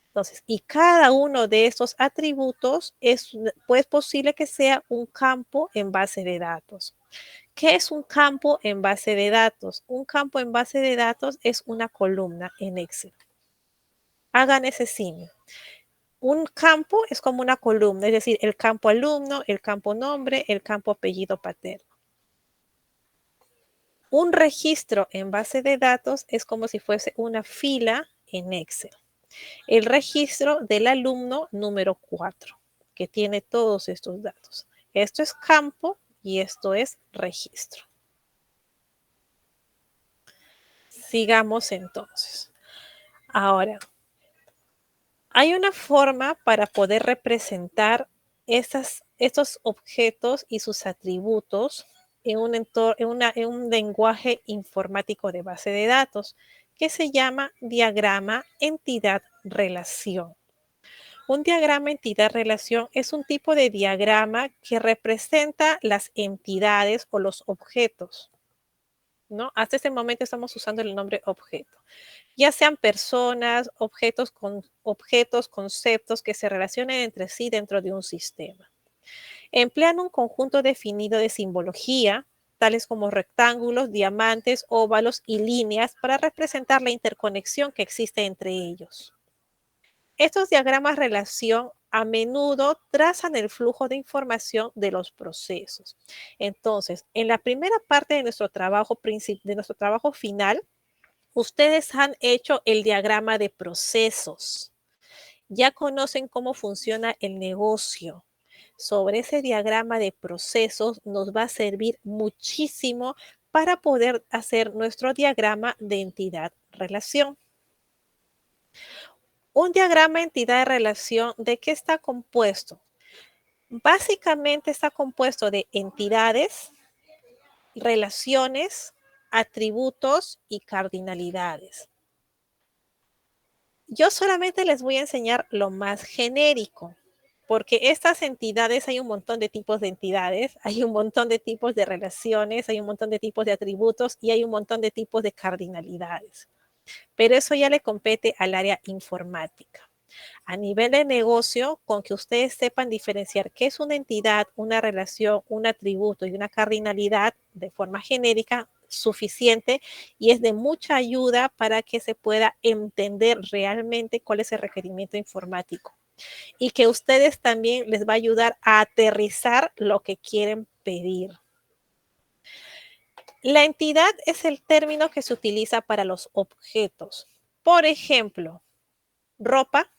Entonces, y cada uno de estos atributos es posible que sea un campo en base de datos. ¿Qué es un campo en base de datos? Un campo en base de datos es una columna en Excel. Hagan ese símil. Un campo es como una columna, es decir, el campo alumno, el campo nombre, el campo apellido paterno. Un registro en base de datos es como si fuese una fila en Excel. El registro del alumno número 4, que tiene todos estos datos. Esto es campo y esto es registro. Sigamos entonces. Ahora, hay una forma para poder representar estos objetos y sus atributos en un lenguaje informático de base de datos que se llama diagrama entidad-relación. Un diagrama entidad-relación es un tipo de diagrama que representa las entidades o los objetos, ¿no? Hasta este momento estamos usando el nombre objeto. Ya sean personas, objetos, conceptos que se relacionen entre sí dentro de un sistema. Emplean un conjunto definido de simbología, tales como rectángulos, diamantes, óvalos y líneas para representar la interconexión que existe entre ellos. Estos diagramas de relación a menudo trazan el flujo de información de los procesos. Entonces, en la primera parte de nuestro trabajo final, ustedes han hecho el diagrama de procesos. Ya conocen cómo funciona el negocio. Sobre ese diagrama de procesos nos va a servir muchísimo para poder hacer nuestro diagrama de entidad-relación. Un diagrama entidad-relación, ¿de qué está compuesto? Básicamente está compuesto de entidades, relaciones, atributos y cardinalidades. Yo solamente les voy a enseñar lo más genérico, porque estas entidades, hay un montón de tipos de entidades, hay un montón de tipos de relaciones, hay un montón de tipos de atributos y hay un montón de tipos de cardinalidades. Pero eso ya le compete al área informática. A nivel de negocio, con que ustedes sepan diferenciar qué es una entidad, una relación, un atributo y una cardinalidad de forma genérica, suficiente y es de mucha ayuda para que se pueda entender realmente cuál es el requerimiento informático. Y que ustedes también les va a ayudar a aterrizar lo que quieren pedir. La entidad es el término que se utiliza para los objetos. Por ejemplo, ropa,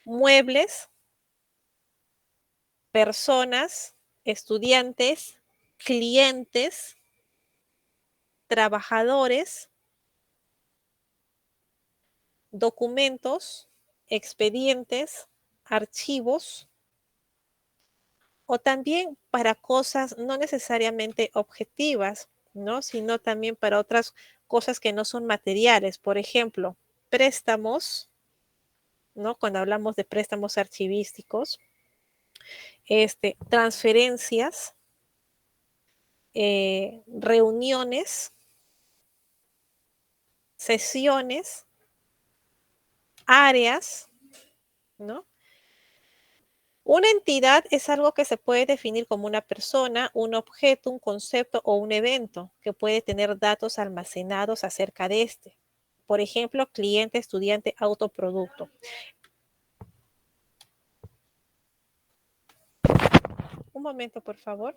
muebles, personas, estudiantes, clientes, trabajadores, documentos, expedientes, archivos, o también para cosas no necesariamente objetivas, ¿no? Sino también para otras cosas que no son materiales. Por ejemplo, préstamos, ¿no? Cuando hablamos de préstamos archivísticos, transferencias, reuniones, sesiones, áreas, ¿no? Una entidad es algo que se puede definir como una persona, un objeto, un concepto o un evento que puede tener datos almacenados acerca de este. Por ejemplo, cliente, estudiante, autoproducto. Un momento, por favor.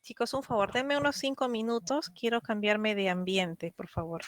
Chicos, un favor, denme unos 5 minutos. Quiero cambiarme de ambiente, por favor.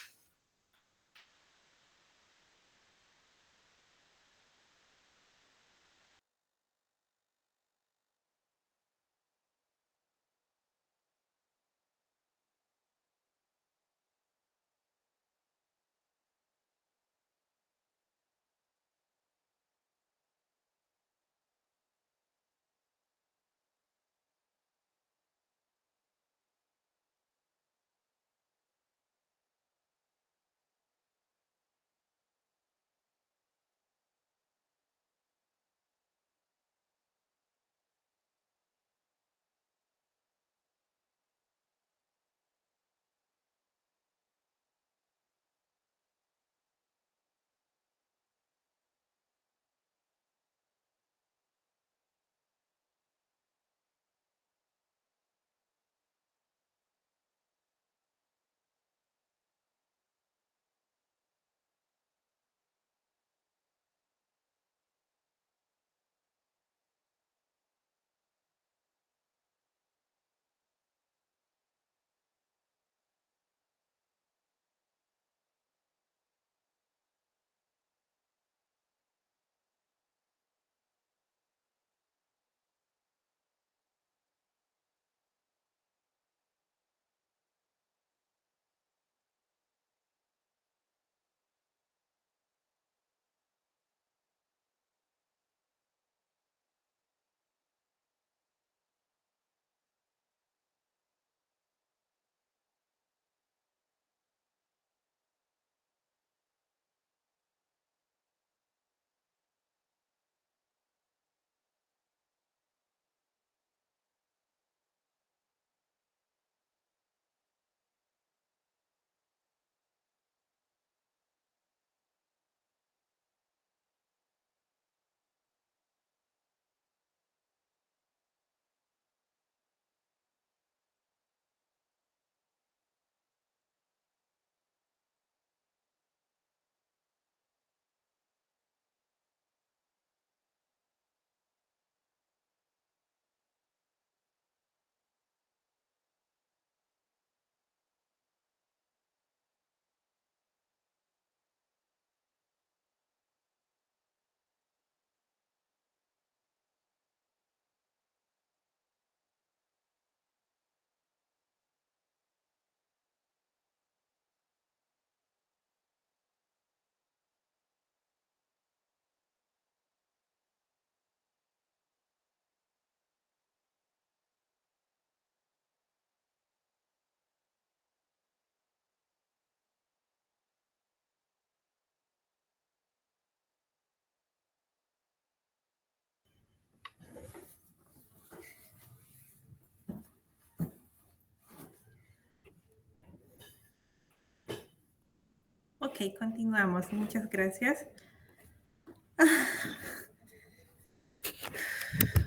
Ok, continuamos. Muchas gracias.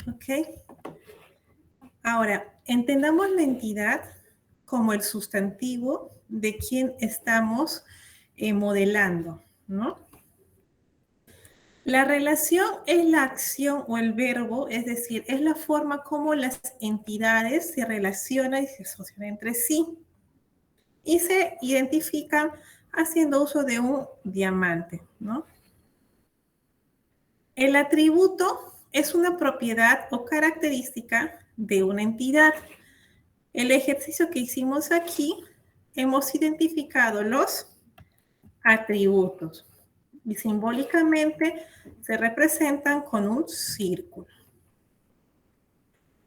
Ok. Ahora, entendamos la entidad como el sustantivo de quien estamos modelando, ¿no? La relación es la acción o el verbo, es decir, es la forma como las entidades se relacionan y se asocian entre sí. Y se identifican haciendo uso de un diamante, ¿no? El atributo es una propiedad o característica de una entidad. El ejercicio que hicimos aquí, hemos identificado los atributos y simbólicamente se representan con un círculo.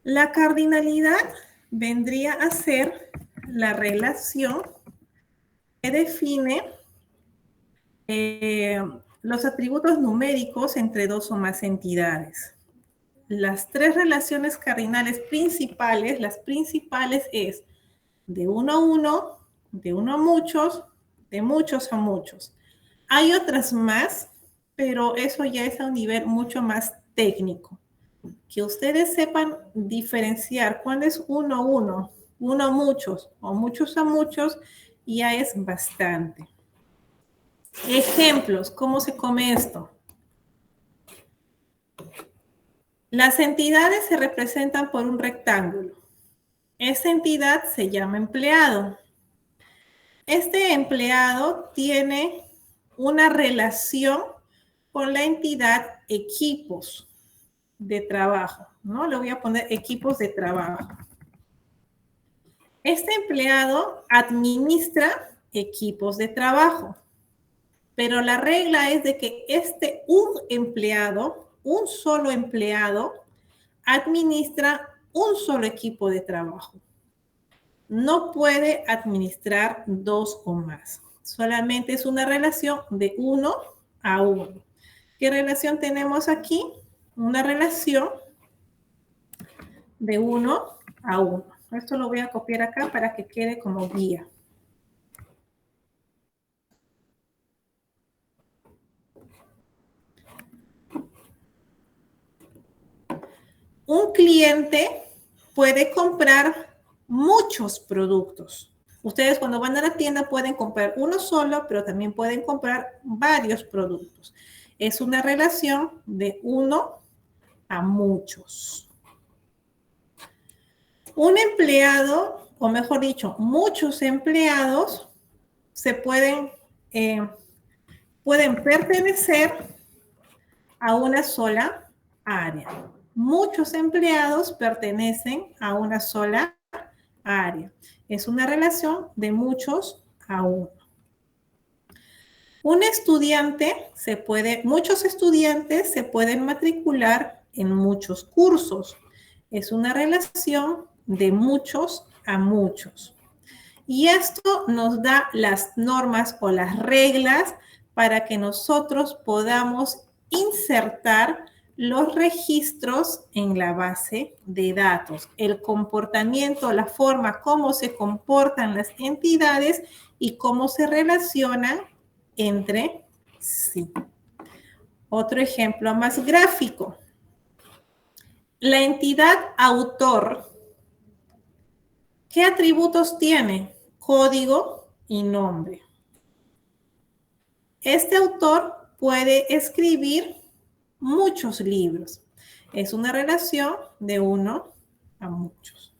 La cardinalidad vendría a ser la relación que define los atributos numéricos entre dos o más entidades. Las tres relaciones cardinales principales, las principales es de uno a uno, de uno a muchos, de muchos a muchos. Hay otras más, pero eso ya es a un nivel mucho más técnico. Que ustedes sepan diferenciar cuál es uno a uno, uno a muchos o muchos a muchos, ya es bastante. Ejemplos, ¿cómo se come esto? Las entidades se representan por un rectángulo. Esa entidad se llama empleado. Este empleado tiene una relación con la entidad equipos de trabajo, ¿no? Le voy a poner equipos de trabajo. Este empleado administra equipos de trabajo, pero la regla es de que un empleado, un solo empleado, administra un solo equipo de trabajo. No puede administrar dos o más. Solamente es una relación de uno a uno. ¿Qué relación tenemos aquí? Una relación de uno a uno. Esto lo voy a copiar acá para que quede como guía. Un cliente puede comprar muchos productos. Ustedes cuando van a la tienda pueden comprar uno solo, pero también pueden comprar varios productos. Es una relación de uno a muchos. Un empleado, o mejor dicho, muchos empleados pueden pertenecer a una sola área. Muchos empleados pertenecen a una sola área. Es una relación de muchos a uno. Muchos estudiantes se pueden matricular en muchos cursos. Es una relación de muchos a muchos. Y esto nos da las normas o las reglas para que nosotros podamos insertar los registros en la base de datos, el comportamiento, la forma, cómo se comportan las entidades y cómo se relacionan entre sí. Otro ejemplo más gráfico. La entidad autor, ¿qué atributos tiene? Código y nombre. Este autor puede escribir muchos libros. Es una relación de uno a muchos.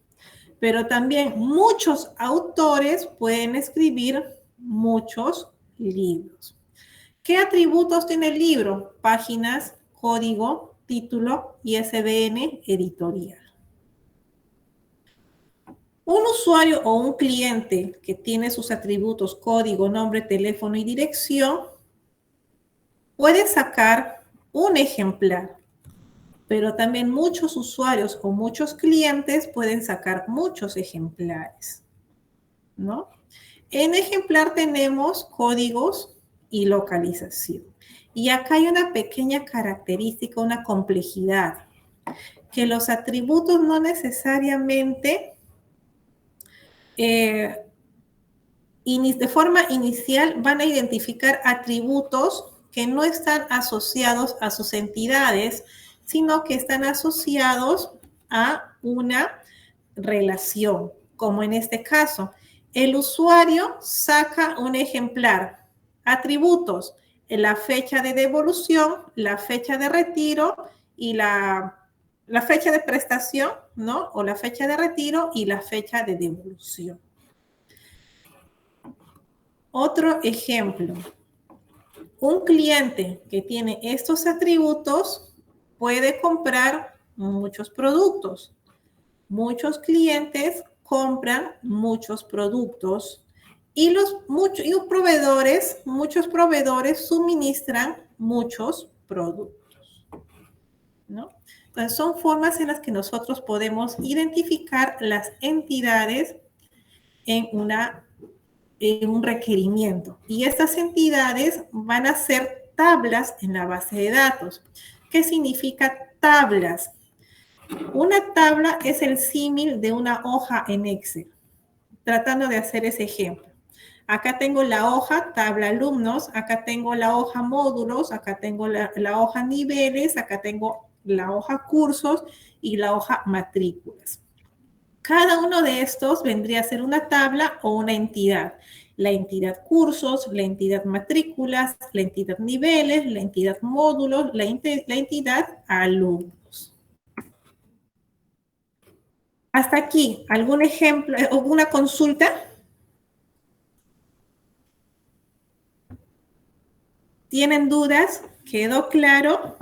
Pero también muchos autores pueden escribir muchos libros. ¿Qué atributos tiene el libro? Páginas, código, título, ISBN, editorial. Un usuario o un cliente que tiene sus atributos código, nombre, teléfono y dirección puede sacar un ejemplar, pero también muchos usuarios o muchos clientes pueden sacar muchos ejemplares, ¿no? En ejemplar tenemos códigos y localización. Y acá hay una pequeña característica, una complejidad, que los atributos no necesariamente de forma inicial van a identificar atributos que no están asociados a sus entidades, sino que están asociados a una relación, como en este caso. El usuario saca un ejemplar. Atributos: la fecha de devolución, la fecha de retiro y la fecha de prestación, ¿no? O la fecha de retiro y la fecha de devolución. Otro ejemplo. Un cliente que tiene estos atributos puede comprar muchos productos. Muchos clientes compran muchos productos y muchos proveedores suministran muchos productos, ¿no? Entonces, son formas en las que nosotros podemos identificar las entidades en un requerimiento. Y estas entidades van a ser tablas en la base de datos. ¿Qué significa tablas? Una tabla es el símil de una hoja en Excel. Tratando de hacer ese ejemplo. Acá tengo la hoja tabla alumnos, acá tengo la hoja módulos, acá tengo la hoja niveles, acá tengo la hoja cursos y la hoja matrículas. Cada uno de estos vendría a ser una tabla o una entidad. La entidad cursos, la entidad matrículas, la entidad niveles, la entidad módulos, la entidad alumnos. Hasta aquí, ¿algún ejemplo, alguna consulta? ¿Tienen dudas? ¿Quedó claro?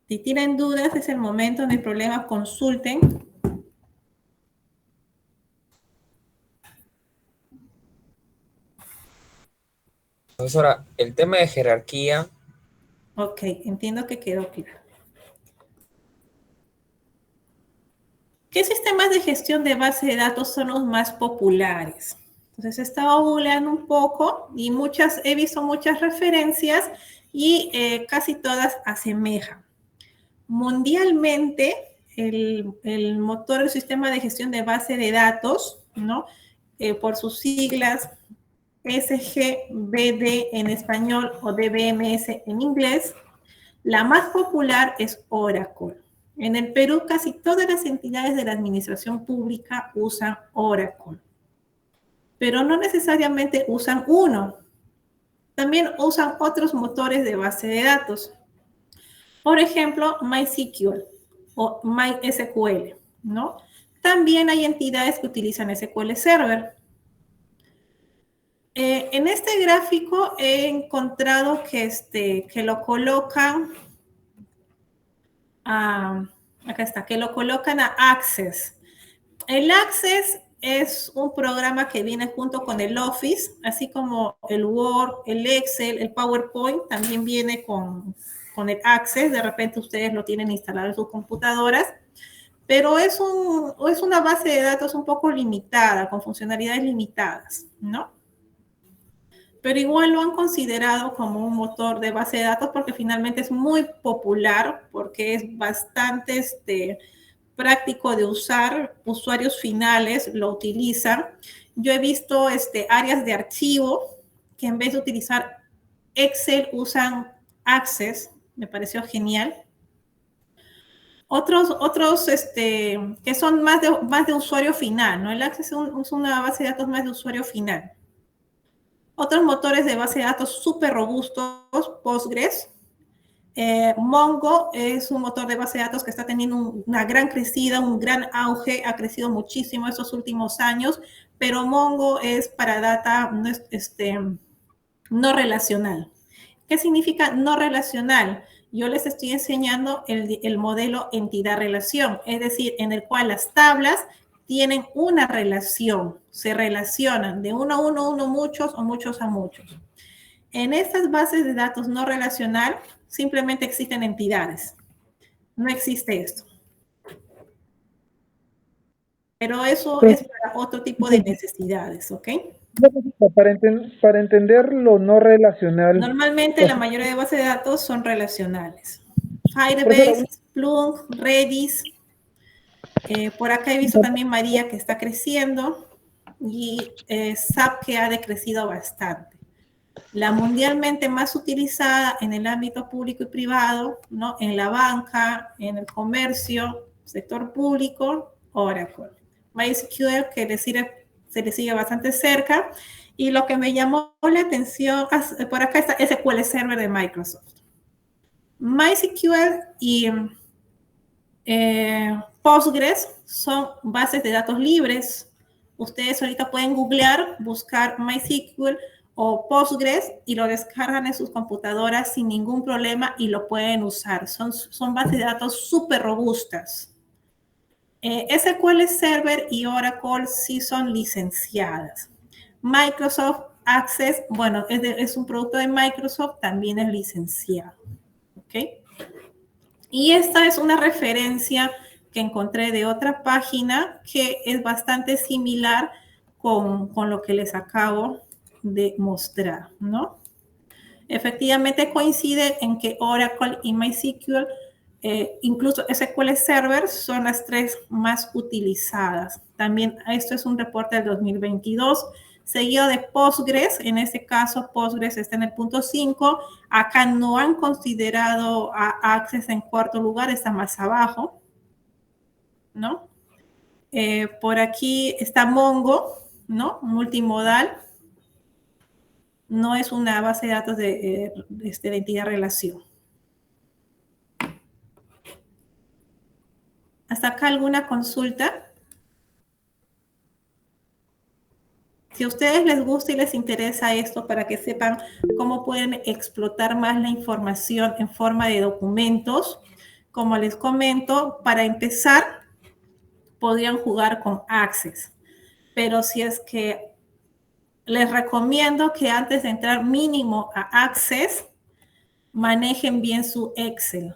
Si tienen dudas, es el momento, no hay problema, consulten. Profesora, el tema de jerarquía. Ok, entiendo que quedó claro. ¿Qué sistemas de gestión de base de datos son los más populares? Entonces he estado googleando un poco y he visto muchas referencias y casi todas asemejan. Mundialmente, el motor del sistema de gestión de base de datos, ¿no? Por sus siglas SGBD en español o DBMS en inglés, la más popular es Oracle. En el Perú, casi todas las entidades de la administración pública usan Oracle, pero no necesariamente usan uno. También usan otros motores de base de datos. Por ejemplo, MySQL o MySQL, ¿no? También hay entidades que utilizan SQL Server. En este gráfico he encontrado que lo colocan acá está, que lo colocan a Access. El Access es un programa que viene junto con el Office, así como el Word, el Excel, el PowerPoint, también viene con el Access. De repente ustedes lo tienen instalado en sus computadoras, pero es una base de datos un poco limitada, con funcionalidades limitadas, ¿no? Pero igual lo han considerado como un motor de base de datos porque finalmente es muy popular, porque es bastante práctico de usar. Usuarios finales lo utilizan. Yo he visto áreas de archivo que en vez de utilizar Excel usan Access. Me pareció genial. Otros que son más de usuario final, ¿no? El Access es una base de datos más de usuario final. Otros motores de base de datos súper robustos, Postgres. Mongo es un motor de base de datos que está teniendo una gran crecida, un gran auge, ha crecido muchísimo estos últimos años, pero Mongo es para data no relacional. ¿Qué significa no relacional? Yo les estoy enseñando el modelo entidad-relación, es decir, en el cual las tablas tienen una relación, se relacionan de uno a uno, muchos o muchos a muchos. En estas bases de datos no relacional, simplemente existen entidades. No existe esto. Pero eso es para otro tipo de necesidades, ¿ok? Para entender lo no relacional. Normalmente la mayoría de bases de datos son relacionales. Firebase, Splunk, Redis. Por acá he visto también María que está creciendo. y SAP que ha decrecido bastante. La mundialmente más utilizada en el ámbito público y privado, ¿no? En la banca, en el comercio, sector público, Oracle. MySQL, que se le sigue bastante cerca. Y lo que me llamó la atención, por acá está SQL Server de Microsoft. MySQL y Postgres son bases de datos libres. Ustedes ahorita pueden googlear, buscar MySQL o Postgres y lo descargan en sus computadoras sin ningún problema y lo pueden usar. Son bases de datos súper robustas. SQL Server y Oracle sí son licenciadas. Microsoft Access, bueno, es un producto de Microsoft, también es licenciado. ¿Ok? Y esta es una referencia que encontré de otra página que es bastante similar con lo que les acabo de mostrar, ¿no? Efectivamente coincide en que Oracle y MySQL, incluso SQL Server, son las tres más utilizadas. También esto es un reporte del 2022, seguido de Postgres. En este caso, Postgres está en el punto 5. Acá no han considerado a Access en cuarto lugar, está más abajo, ¿no? Por aquí está Mongo, ¿no? Multimodal. No es una base de datos de entidad-relación. ¿Hasta acá alguna consulta? Si a ustedes les gusta y les interesa esto para que sepan cómo pueden explotar más la información en forma de documentos, como les comento, para empezar, podrían jugar con Access. Pero si es que les recomiendo que antes de entrar mínimo a Access, manejen bien su Excel.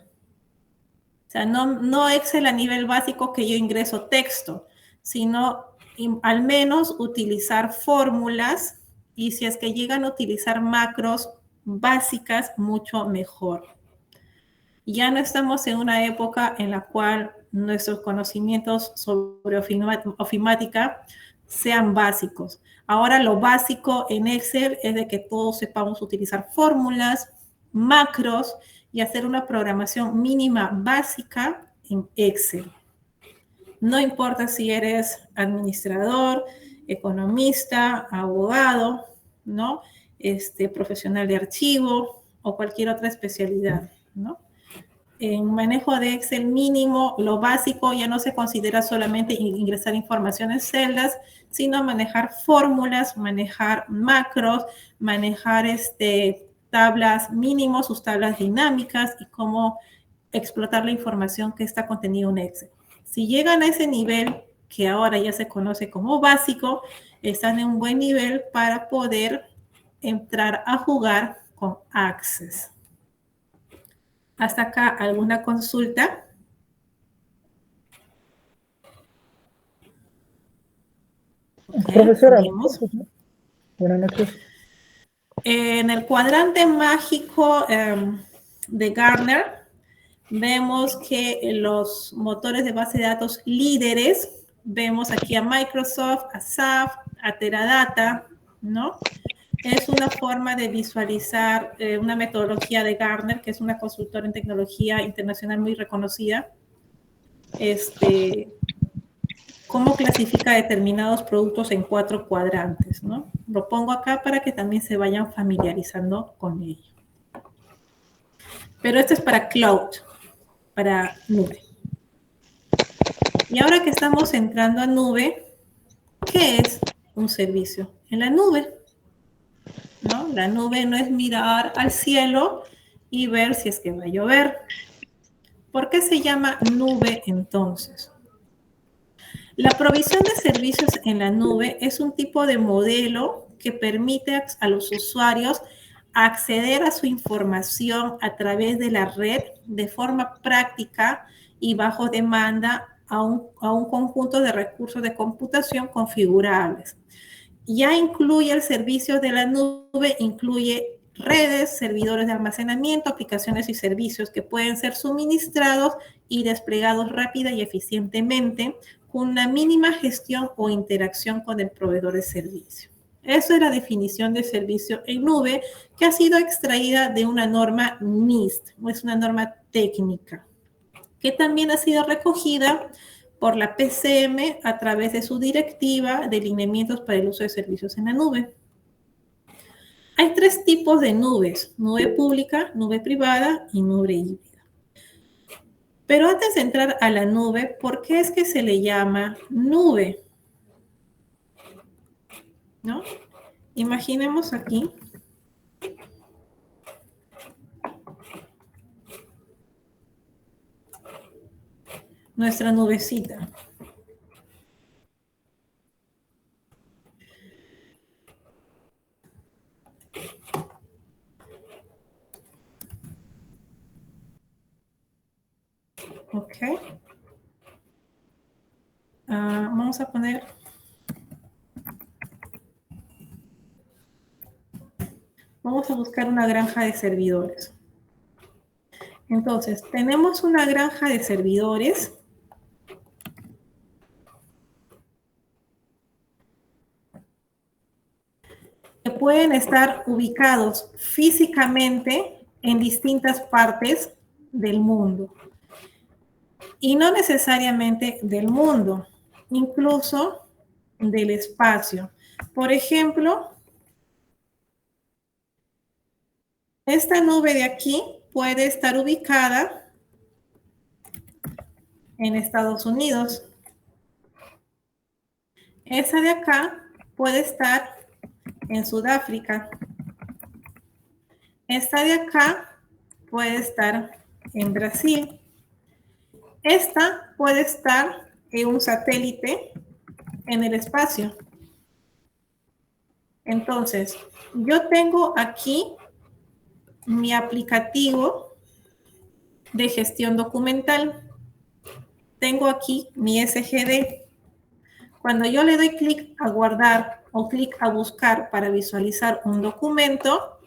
O sea, no Excel a nivel básico que yo ingreso texto, sino al menos utilizar fórmulas y si es que llegan a utilizar macros básicas, mucho mejor. Ya no estamos en una época en la cual nuestros conocimientos sobre ofimática sean básicos. Ahora lo básico en Excel es de que todos sepamos utilizar fórmulas, macros y hacer una programación mínima básica en Excel. No importa si eres administrador, economista, abogado, ¿no? Profesional de archivo o cualquier otra especialidad, ¿no? En manejo de Excel mínimo, lo básico ya no se considera solamente ingresar información en celdas, sino manejar fórmulas, manejar macros, manejar tablas mínimos, sus tablas dinámicas y cómo explotar la información que está contenida en Excel. Si llegan a ese nivel, que ahora ya se conoce como básico, están en un buen nivel para poder entrar a jugar con Access. ¿Hasta acá alguna consulta? Profesora, buenas noches. En el cuadrante mágico de Gartner, vemos que los motores de base de datos líderes, vemos aquí a Microsoft, a SAP, a Teradata, ¿no? Es una forma de visualizar una metodología de Gartner, que es una consultora en tecnología internacional muy reconocida. Cómo clasifica determinados productos en 4 cuadrantes, ¿no? Lo pongo acá para que también se vayan familiarizando con ello. Pero esto es para cloud, para nube. Y ahora que estamos entrando a nube, ¿qué es un servicio en la nube? ¿No? La nube no es mirar al cielo y ver si es que va a llover. ¿Por qué se llama nube entonces? La provisión de servicios en la nube es un tipo de modelo que permite a los usuarios acceder a su información a través de la red de forma práctica y bajo demanda a un conjunto de recursos de computación configurables. Ya incluye el servicio de la nube, incluye redes, servidores de almacenamiento, aplicaciones y servicios que pueden ser suministrados y desplegados rápida y eficientemente con una mínima gestión o interacción con el proveedor de servicio. Eso es la definición de servicio en nube que ha sido extraída de una norma NIST, o es una norma técnica, que también ha sido recogida por la PCM a través de su directiva de lineamientos para el uso de servicios en la nube. Hay 3 tipos de nubes: nube pública, nube privada y nube híbrida. Pero antes de entrar a la nube, ¿por qué es que se le llama nube? ¿No? Imaginemos aquí nuestra nubecita. Ok. Vamos a poner... Vamos a buscar una granja de servidores. Entonces, tenemos una granja de servidores que pueden estar ubicados físicamente en distintas partes del mundo. Y no necesariamente del mundo, incluso del espacio. Por ejemplo, esta nube de aquí puede estar ubicada en Estados Unidos. Esa de acá puede estar en Sudáfrica. Esta de acá puede estar en Brasil. Esta puede estar en un satélite en el espacio. Entonces, yo tengo aquí mi aplicativo de gestión documental. Tengo aquí mi SGD. Cuando yo le doy clic a guardar o clic a buscar para visualizar un documento,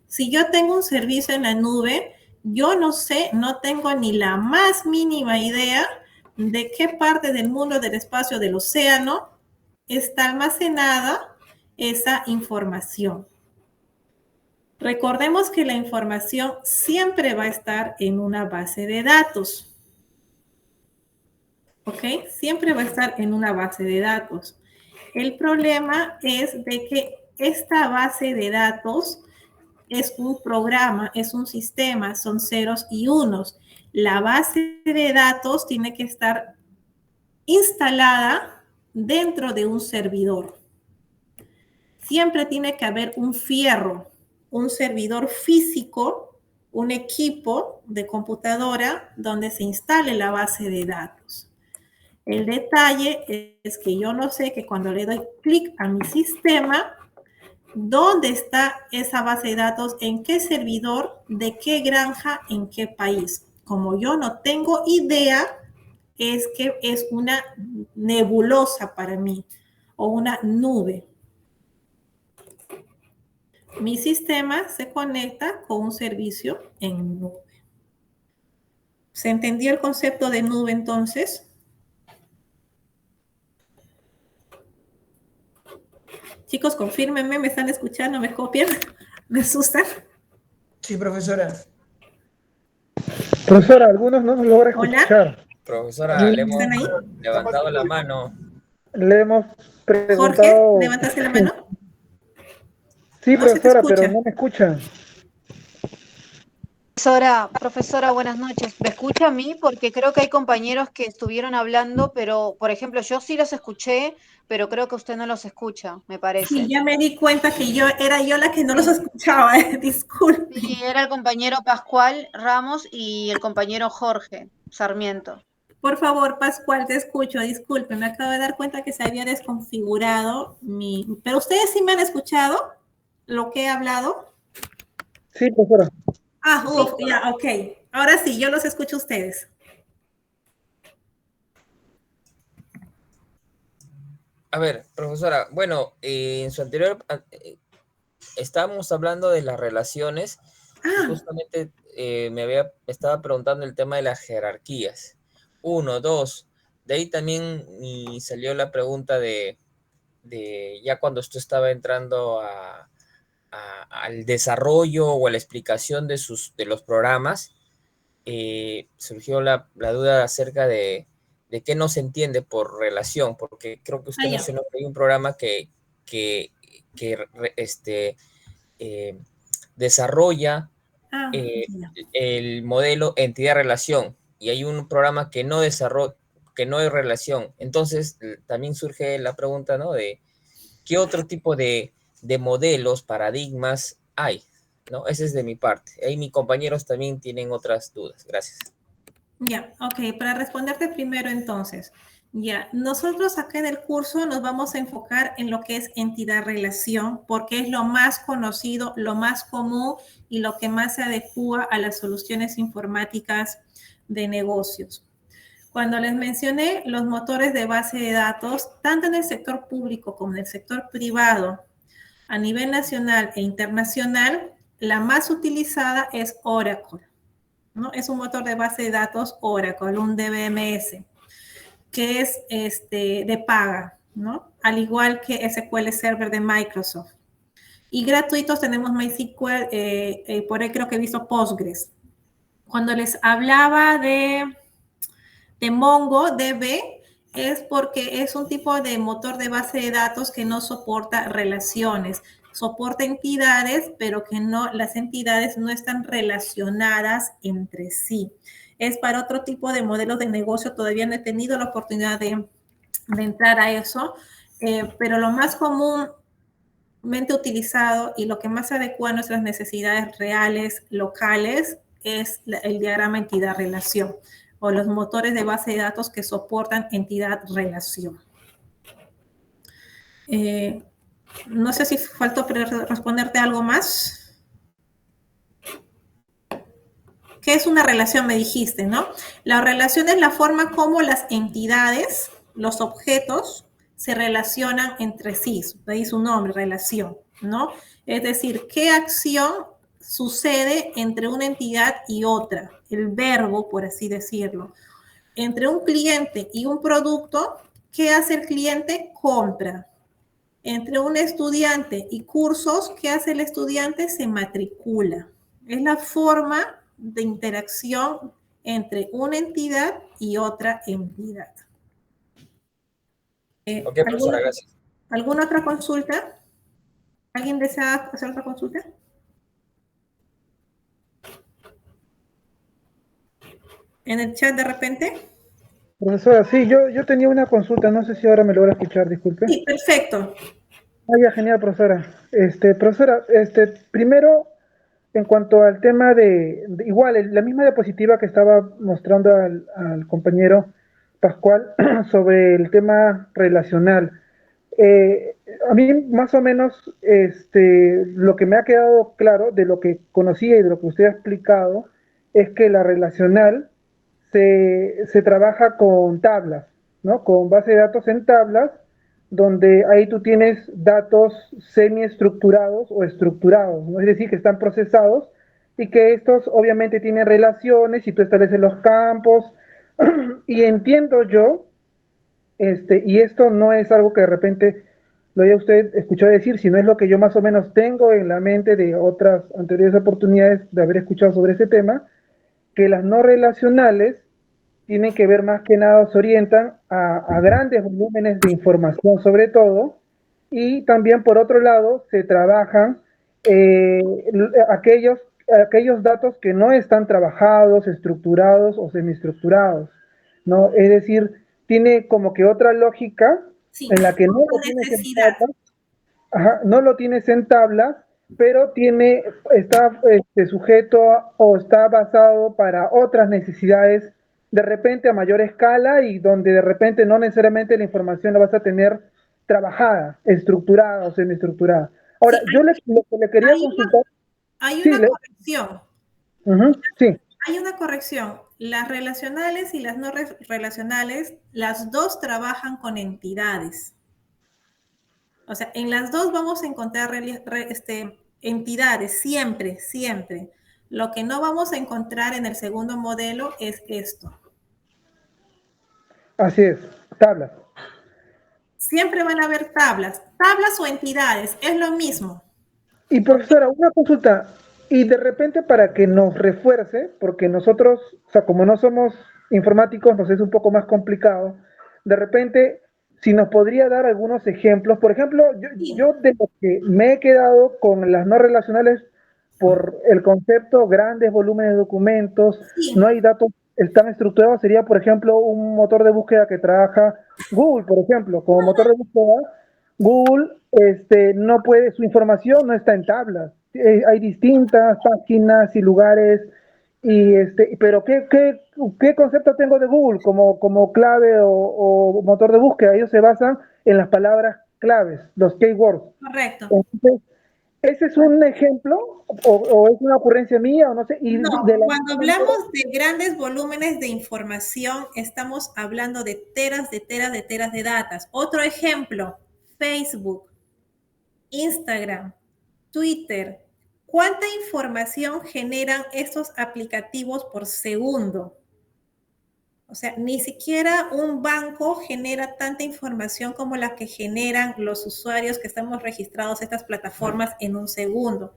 si yo tengo un servicio en la nube, yo no sé, no tengo ni la más mínima idea de qué parte del mundo, del espacio, del océano está almacenada esa información. Recordemos que la información siempre va a estar en una base de datos. ¿Ok? Siempre va a estar en una base de datos. El problema es de que esta base de datos es un programa, es un sistema, son ceros y unos. La base de datos tiene que estar instalada dentro de un servidor. Siempre tiene que haber un fierro, un servidor físico, un equipo de computadora donde se instale la base de datos. El detalle es que yo no sé que cuando le doy clic a mi sistema, ¿dónde está esa base de datos? ¿En qué servidor? ¿De qué granja? ¿En qué país? Como yo no tengo idea, es que es una nebulosa para mí o una nube. Mi sistema se conecta con un servicio en nube. ¿Se entendió el concepto de nube entonces? Chicos, confírmenme, ¿me están escuchando? ¿Me copian? ¿Me asustan? Sí, profesora. Profesora, algunos no nos logran escuchar. Profesora, le hemos levantado la mano. Le hemos preguntado... Jorge, ¿levantaste la mano? Sí, No profesora, pero no me escuchan. Profesora, buenas noches. ¿Me escucha a mí? Porque creo que hay compañeros que estuvieron hablando, pero, por ejemplo, yo sí los escuché, pero creo que usted no los escucha, me parece. Sí, ya me di cuenta que era yo la que no los escuchaba, disculpe. Sí, era el compañero Pascual Ramos y el compañero Jorge Sarmiento. Por favor, Pascual, te escucho, disculpe, me acabo de dar cuenta que se había desconfigurado mi... ¿Pero ustedes sí me han escuchado lo que he hablado? Sí, profesora. Ah, ya, ok. Ahora sí, yo los escucho a ustedes. A ver, profesora, bueno, en su anterior estábamos hablando de las relaciones. Justamente me estaba preguntando el tema de las jerarquías. 1, 2, De ahí también salió la pregunta de ya cuando usted estaba entrando al desarrollo o a la explicación de los programas, surgió la duda acerca de qué no se entiende por relación, porque creo que usted mencionó que hay un programa que desarrolla el modelo entidad-relación, y hay un programa que no desarrolla, que no es relación. Entonces también surge la pregunta, ¿no? De qué otro tipo de modelos, paradigmas hay, ¿no? Ese es de mi parte. Ahí mis compañeros también tienen otras dudas. Gracias. Ya, ok. Para responderte primero entonces, ya, nosotros acá en el curso nos vamos a enfocar en lo que es entidad-relación, porque es lo más conocido, lo más común y lo que más se adecua a las soluciones informáticas de negocios. Cuando les mencioné los motores de base de datos, tanto en el sector público como en el sector privado, a nivel nacional e internacional, la más utilizada es Oracle, ¿no? Es un motor de base de datos Oracle, un DBMS, que es de paga, ¿no? Al igual que SQL Server de Microsoft. Y gratuitos tenemos MySQL, por ahí creo que he visto Postgres. Cuando les hablaba de MongoDB, es porque es un tipo de motor de base de datos que no soporta relaciones, soporta entidades, pero que no, las entidades no están relacionadas entre sí. Es para otro tipo de modelos de negocio, todavía no he tenido la oportunidad de entrar a eso, pero lo más comúnmente utilizado y lo que más se adecua a nuestras necesidades reales, locales, es el diagrama entidad-relación, o los motores de base de datos que soportan entidad-relación. No sé si faltó responderte algo más. ¿Qué es una relación? Me dijiste, ¿no? La relación es la forma como las entidades, los objetos, se relacionan entre sí. De ahí su nombre, relación, ¿no? Es decir, ¿qué acción sucede entre una entidad y otra? El verbo, por así decirlo. Entre un cliente y un producto, ¿qué hace el cliente? Compra. Entre un estudiante y cursos, ¿qué hace el estudiante? Se matricula. Es la forma de interacción entre una entidad y otra entidad. Ok, profesora, gracias. ¿Alguna otra consulta? ¿Alguien desea hacer otra consulta? ¿En el chat de repente? Profesora, sí, yo tenía una consulta, no sé si ahora me logra escuchar, disculpe. Sí, perfecto. Ya, genial, profesora. Profesora, primero, en cuanto al tema igual, la misma diapositiva que estaba mostrando al compañero Pascual sobre el tema relacional. A mí más o menos lo que me ha quedado claro de lo que conocía y de lo que usted ha explicado es que la relacional se trabaja con tablas, ¿no? Con base de datos en tablas, donde ahí tú tienes datos semiestructurados o estructurados, ¿no? Es decir, que están procesados y que estos obviamente tienen relaciones y tú estableces los campos. Y entiendo yo, y esto no es algo que de repente lo haya usted escuchado decir, sino es lo que yo más o menos tengo en la mente de otras anteriores oportunidades de haber escuchado sobre este tema, que las no relacionales tienen que ver más que nada, se orientan a grandes volúmenes de información sobre todo, y también por otro lado se trabajan aquellos datos que no están trabajados, estructurados o semiestructurados, ¿no? Es decir, tiene como que otra lógica en la que no lo tienes en tablas, no lo tienes en tablas, pero está sujeto o está basado para otras necesidades de repente a mayor escala y donde de repente no necesariamente la información la vas a tener trabajada, estructurada o semiestructurada. Ahora, Sí, yo lo que le quería consultar... Hay Sí, una corrección. sí. Hay una corrección. Las relacionales y las no relacionales, las dos trabajan con entidades. O sea, en las dos vamos a encontrar entidades, siempre, siempre. Lo que no vamos a encontrar en el segundo modelo es esto. Así es, tablas. Siempre van a haber tablas o entidades, es lo mismo. Y profesora, una consulta, y de repente para que nos refuerce, porque nosotros, o sea, como no somos informáticos, nos es un poco más complicado, de repente, si nos podría dar algunos ejemplos, por ejemplo, yo de lo que me he quedado con las no relacionales por el concepto grandes volúmenes de documentos, no hay datos tan estructurados, sería, por ejemplo, un motor de búsqueda que trabaja Google, por ejemplo, como motor de búsqueda, Google no puede, su información no está en tablas. Hay distintas páginas y lugares, pero ¿qué concepto tengo de Google como clave o motor de búsqueda? Ellos se basan en las palabras claves, los keywords. Correcto. Entonces, ¿ese es un ejemplo o es una ocurrencia mía o no sé? Y No, cuando hablamos de grandes volúmenes de información, estamos hablando de teras, de teras, de teras de datos. Otro ejemplo, Facebook, Instagram, Twitter. ¿Cuánta información generan estos aplicativos por segundo? O sea, ni siquiera un banco genera tanta información como la que generan los usuarios que estamos registrados en estas plataformas en un segundo.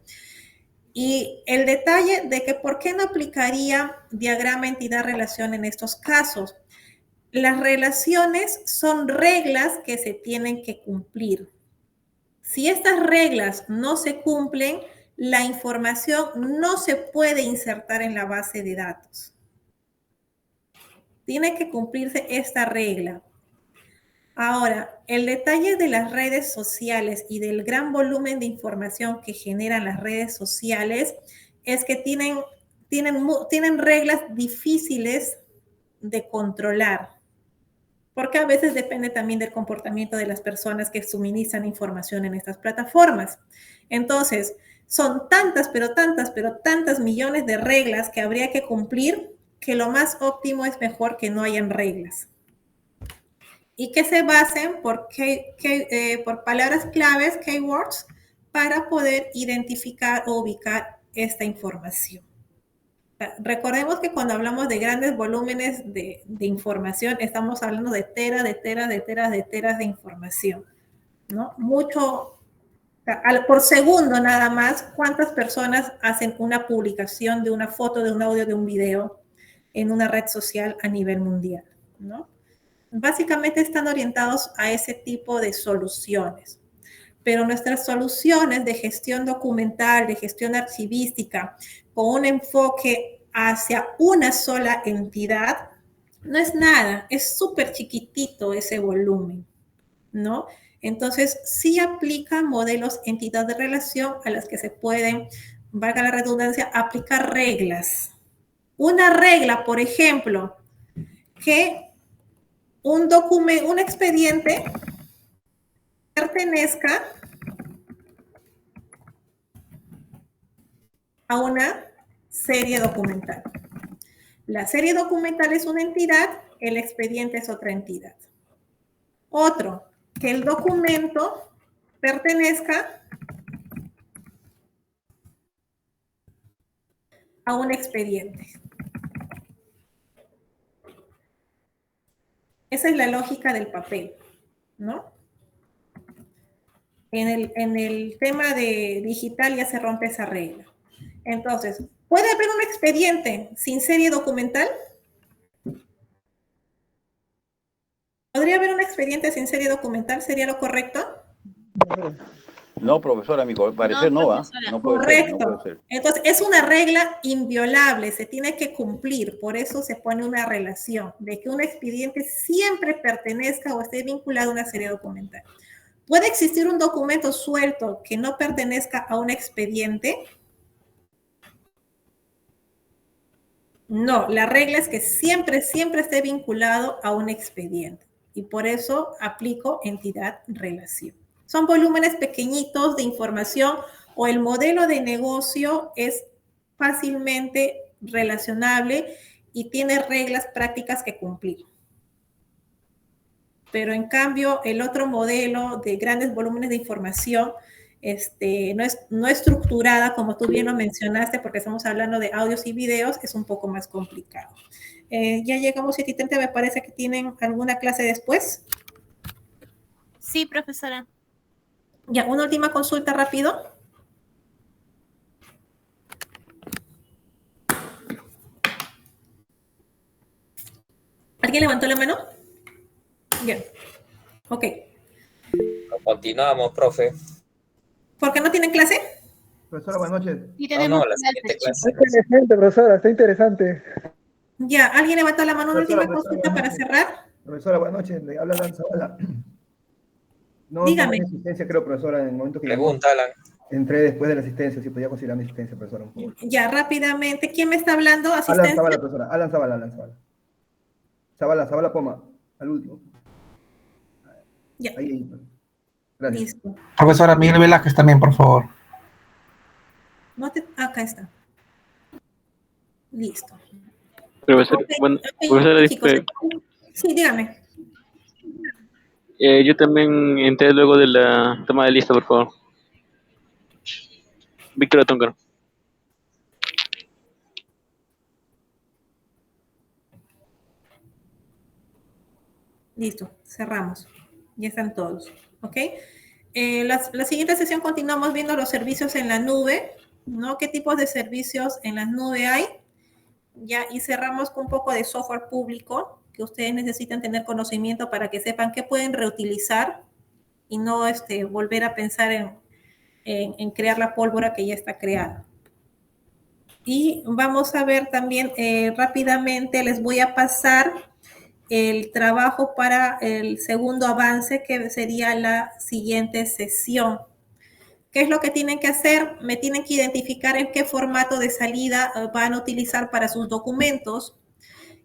Y el detalle de que por qué no aplicaría diagrama entidad-relación en estos casos. Las relaciones son reglas que se tienen que cumplir. Si estas reglas no se cumplen, la información no se puede insertar en la base de datos. Tiene que cumplirse esta regla. Ahora, el detalle de las redes sociales y del gran volumen de información que generan las redes sociales es que tienen reglas difíciles de controlar, porque a veces depende también del comportamiento de las personas que suministran información en estas plataformas. Entonces, son tantas millones de reglas que habría que cumplir que lo más óptimo es mejor que no hayan reglas. Y que se basen por palabras claves, keywords, para poder identificar o ubicar esta información. Recordemos que cuando hablamos de grandes volúmenes de información, estamos hablando de teras de información, ¿no? Mucho, por segundo nada más, ¿cuántas personas hacen una publicación de una foto, de un audio, de un video en una red social a nivel mundial, ¿no? Básicamente están orientados a ese tipo de soluciones. Pero nuestras soluciones de gestión documental, de gestión archivística, con un enfoque hacia una sola entidad, no es nada, es súper chiquitito ese volumen, ¿no? Entonces, sí aplica modelos entidad de relación a las que se pueden, valga la redundancia, aplicar reglas. Una regla, por ejemplo, que un expediente pertenezca a una serie documental. La serie documental es una entidad, el expediente es otra entidad. Otro, que el documento pertenezca a un expediente. Esa es la lógica del papel, ¿no? En el tema de digital ya se rompe esa regla. Entonces, ¿puede haber un expediente sin serie documental? ¿Podría haber un expediente sin serie documental? ¿Sería lo correcto? No, profesora, a mi parecer no va. No puede Correcto. ser, no puede ser. Entonces, es una regla inviolable, se tiene que cumplir, por eso se pone una relación de que un expediente siempre pertenezca o esté vinculado a una serie documental. ¿Puede existir un documento suelto que no pertenezca a un expediente? No, la regla es que siempre esté vinculado a un expediente y por eso aplico entidad-relación. Son volúmenes pequeñitos de información o el modelo de negocio es fácilmente relacionable y tiene reglas prácticas que cumplir. Pero en cambio, el otro modelo de grandes volúmenes de información no estructurada, como tú bien lo mencionaste, porque estamos hablando de audios y videos, es un poco más complicado. Ya llegamos 7:30, me parece que tienen alguna clase después. Sí, profesora. Ya, una última consulta rápido. ¿Alguien levantó la mano? Bien. Ok. Continuamos, profe. ¿Por qué no tienen clase? Profesora, buenas noches. No, la siguiente clase. Está interesante, profesora, está interesante. Ya, ¿alguien levantó la mano? Una última Profesora, consulta para cerrar. Profesora, buenas noches. Le habla Alan Zavala. No, Dígame. no asistencia, creo, profesora, en el momento que Pregunta, Alan. entré después de la asistencia, si podía considerar mi asistencia, profesora, un favor. Ya, rápidamente. ¿Quién me está hablando? Alan ¿Asistencia? Zavala, profesora. Alan Zavala. Zavala Poma, al último. Ya. Ahí. Gracias. Listo. Profesora Miguel Velázquez también, por favor. Acá está. Listo. Profesor, Ok, bueno, ok, profesora, chicos. Sí, dígame. yo también entré luego de la toma de lista, por favor. Víctor Atóngaro. Listo, cerramos. Ya están todos. ¿Ok? La siguiente sesión continuamos viendo los servicios en la nube, ¿no? ¿Qué tipos de servicios en la nube hay? Ya, y cerramos con un poco de software público que ustedes necesitan tener conocimiento para que sepan qué pueden reutilizar y no volver a pensar en crear la pólvora que ya está creada. Y vamos a ver también rápidamente, les voy a pasar el trabajo para el segundo avance, que sería la siguiente sesión. ¿Qué es lo que tienen que hacer? Me tienen que identificar en qué formato de salida van a utilizar para sus documentos.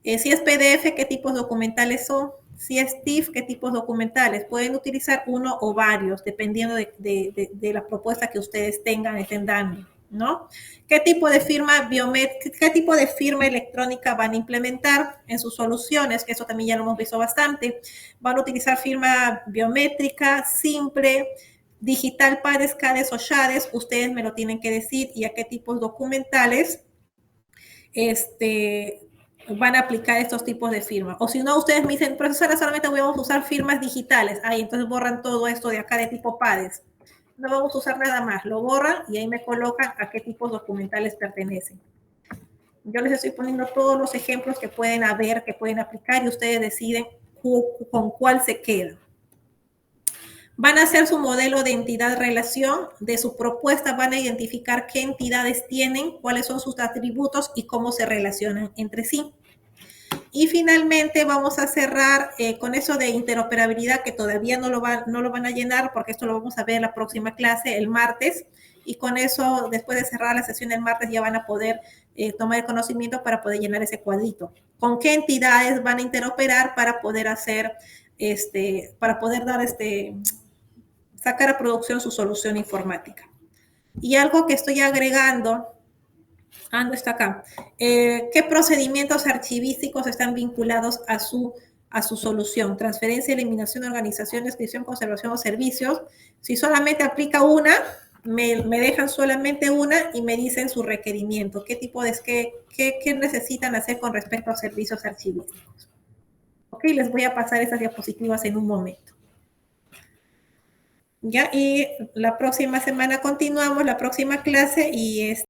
Si es PDF, ¿qué tipos documentales son? Si es TIFF, ¿qué tipos documentales? Pueden utilizar uno o varios, dependiendo de la propuesta que ustedes estén dando, ¿no? ¿Qué tipo de firma qué tipo de firma electrónica van a implementar en sus soluciones? Que eso también ya lo hemos visto bastante. Van a utilizar firma biométrica, simple, digital, PADES, CADES o SHADES. Ustedes me lo tienen que decir y a qué tipos documentales van a aplicar estos tipos de firma. O si no, ustedes me dicen, profesora, solamente vamos a usar firmas digitales. Ahí, entonces borran todo esto de acá de tipo PADES. No vamos a usar nada más, lo borran y ahí me colocan a qué tipos documentales pertenecen. Yo les estoy poniendo todos los ejemplos que pueden haber, que pueden aplicar y ustedes deciden con cuál se quedan. Van a hacer su modelo de entidad-relación, de su propuesta van a identificar qué entidades tienen, cuáles son sus atributos y cómo se relacionan entre sí. Y finalmente vamos a cerrar con eso de interoperabilidad, que todavía no lo van a llenar porque esto lo vamos a ver en la próxima clase, el martes. Y con eso, después de cerrar la sesión del martes, ya van a poder tomar el conocimiento para poder llenar ese cuadrito. ¿Con qué entidades van a interoperar para poder hacer, para poder dar sacar a producción su solución informática? Y algo que estoy agregando, no está acá. ¿Qué procedimientos archivísticos están vinculados a su solución? Transferencia, eliminación, organización, descripción, conservación o servicios. Si solamente aplica una, me dejan solamente una y me dicen su requerimiento. ¿Qué necesitan hacer con respecto a servicios archivísticos? Ok, les voy a pasar esas diapositivas en un momento. Ya, y la próxima semana continuamos, la próxima clase, y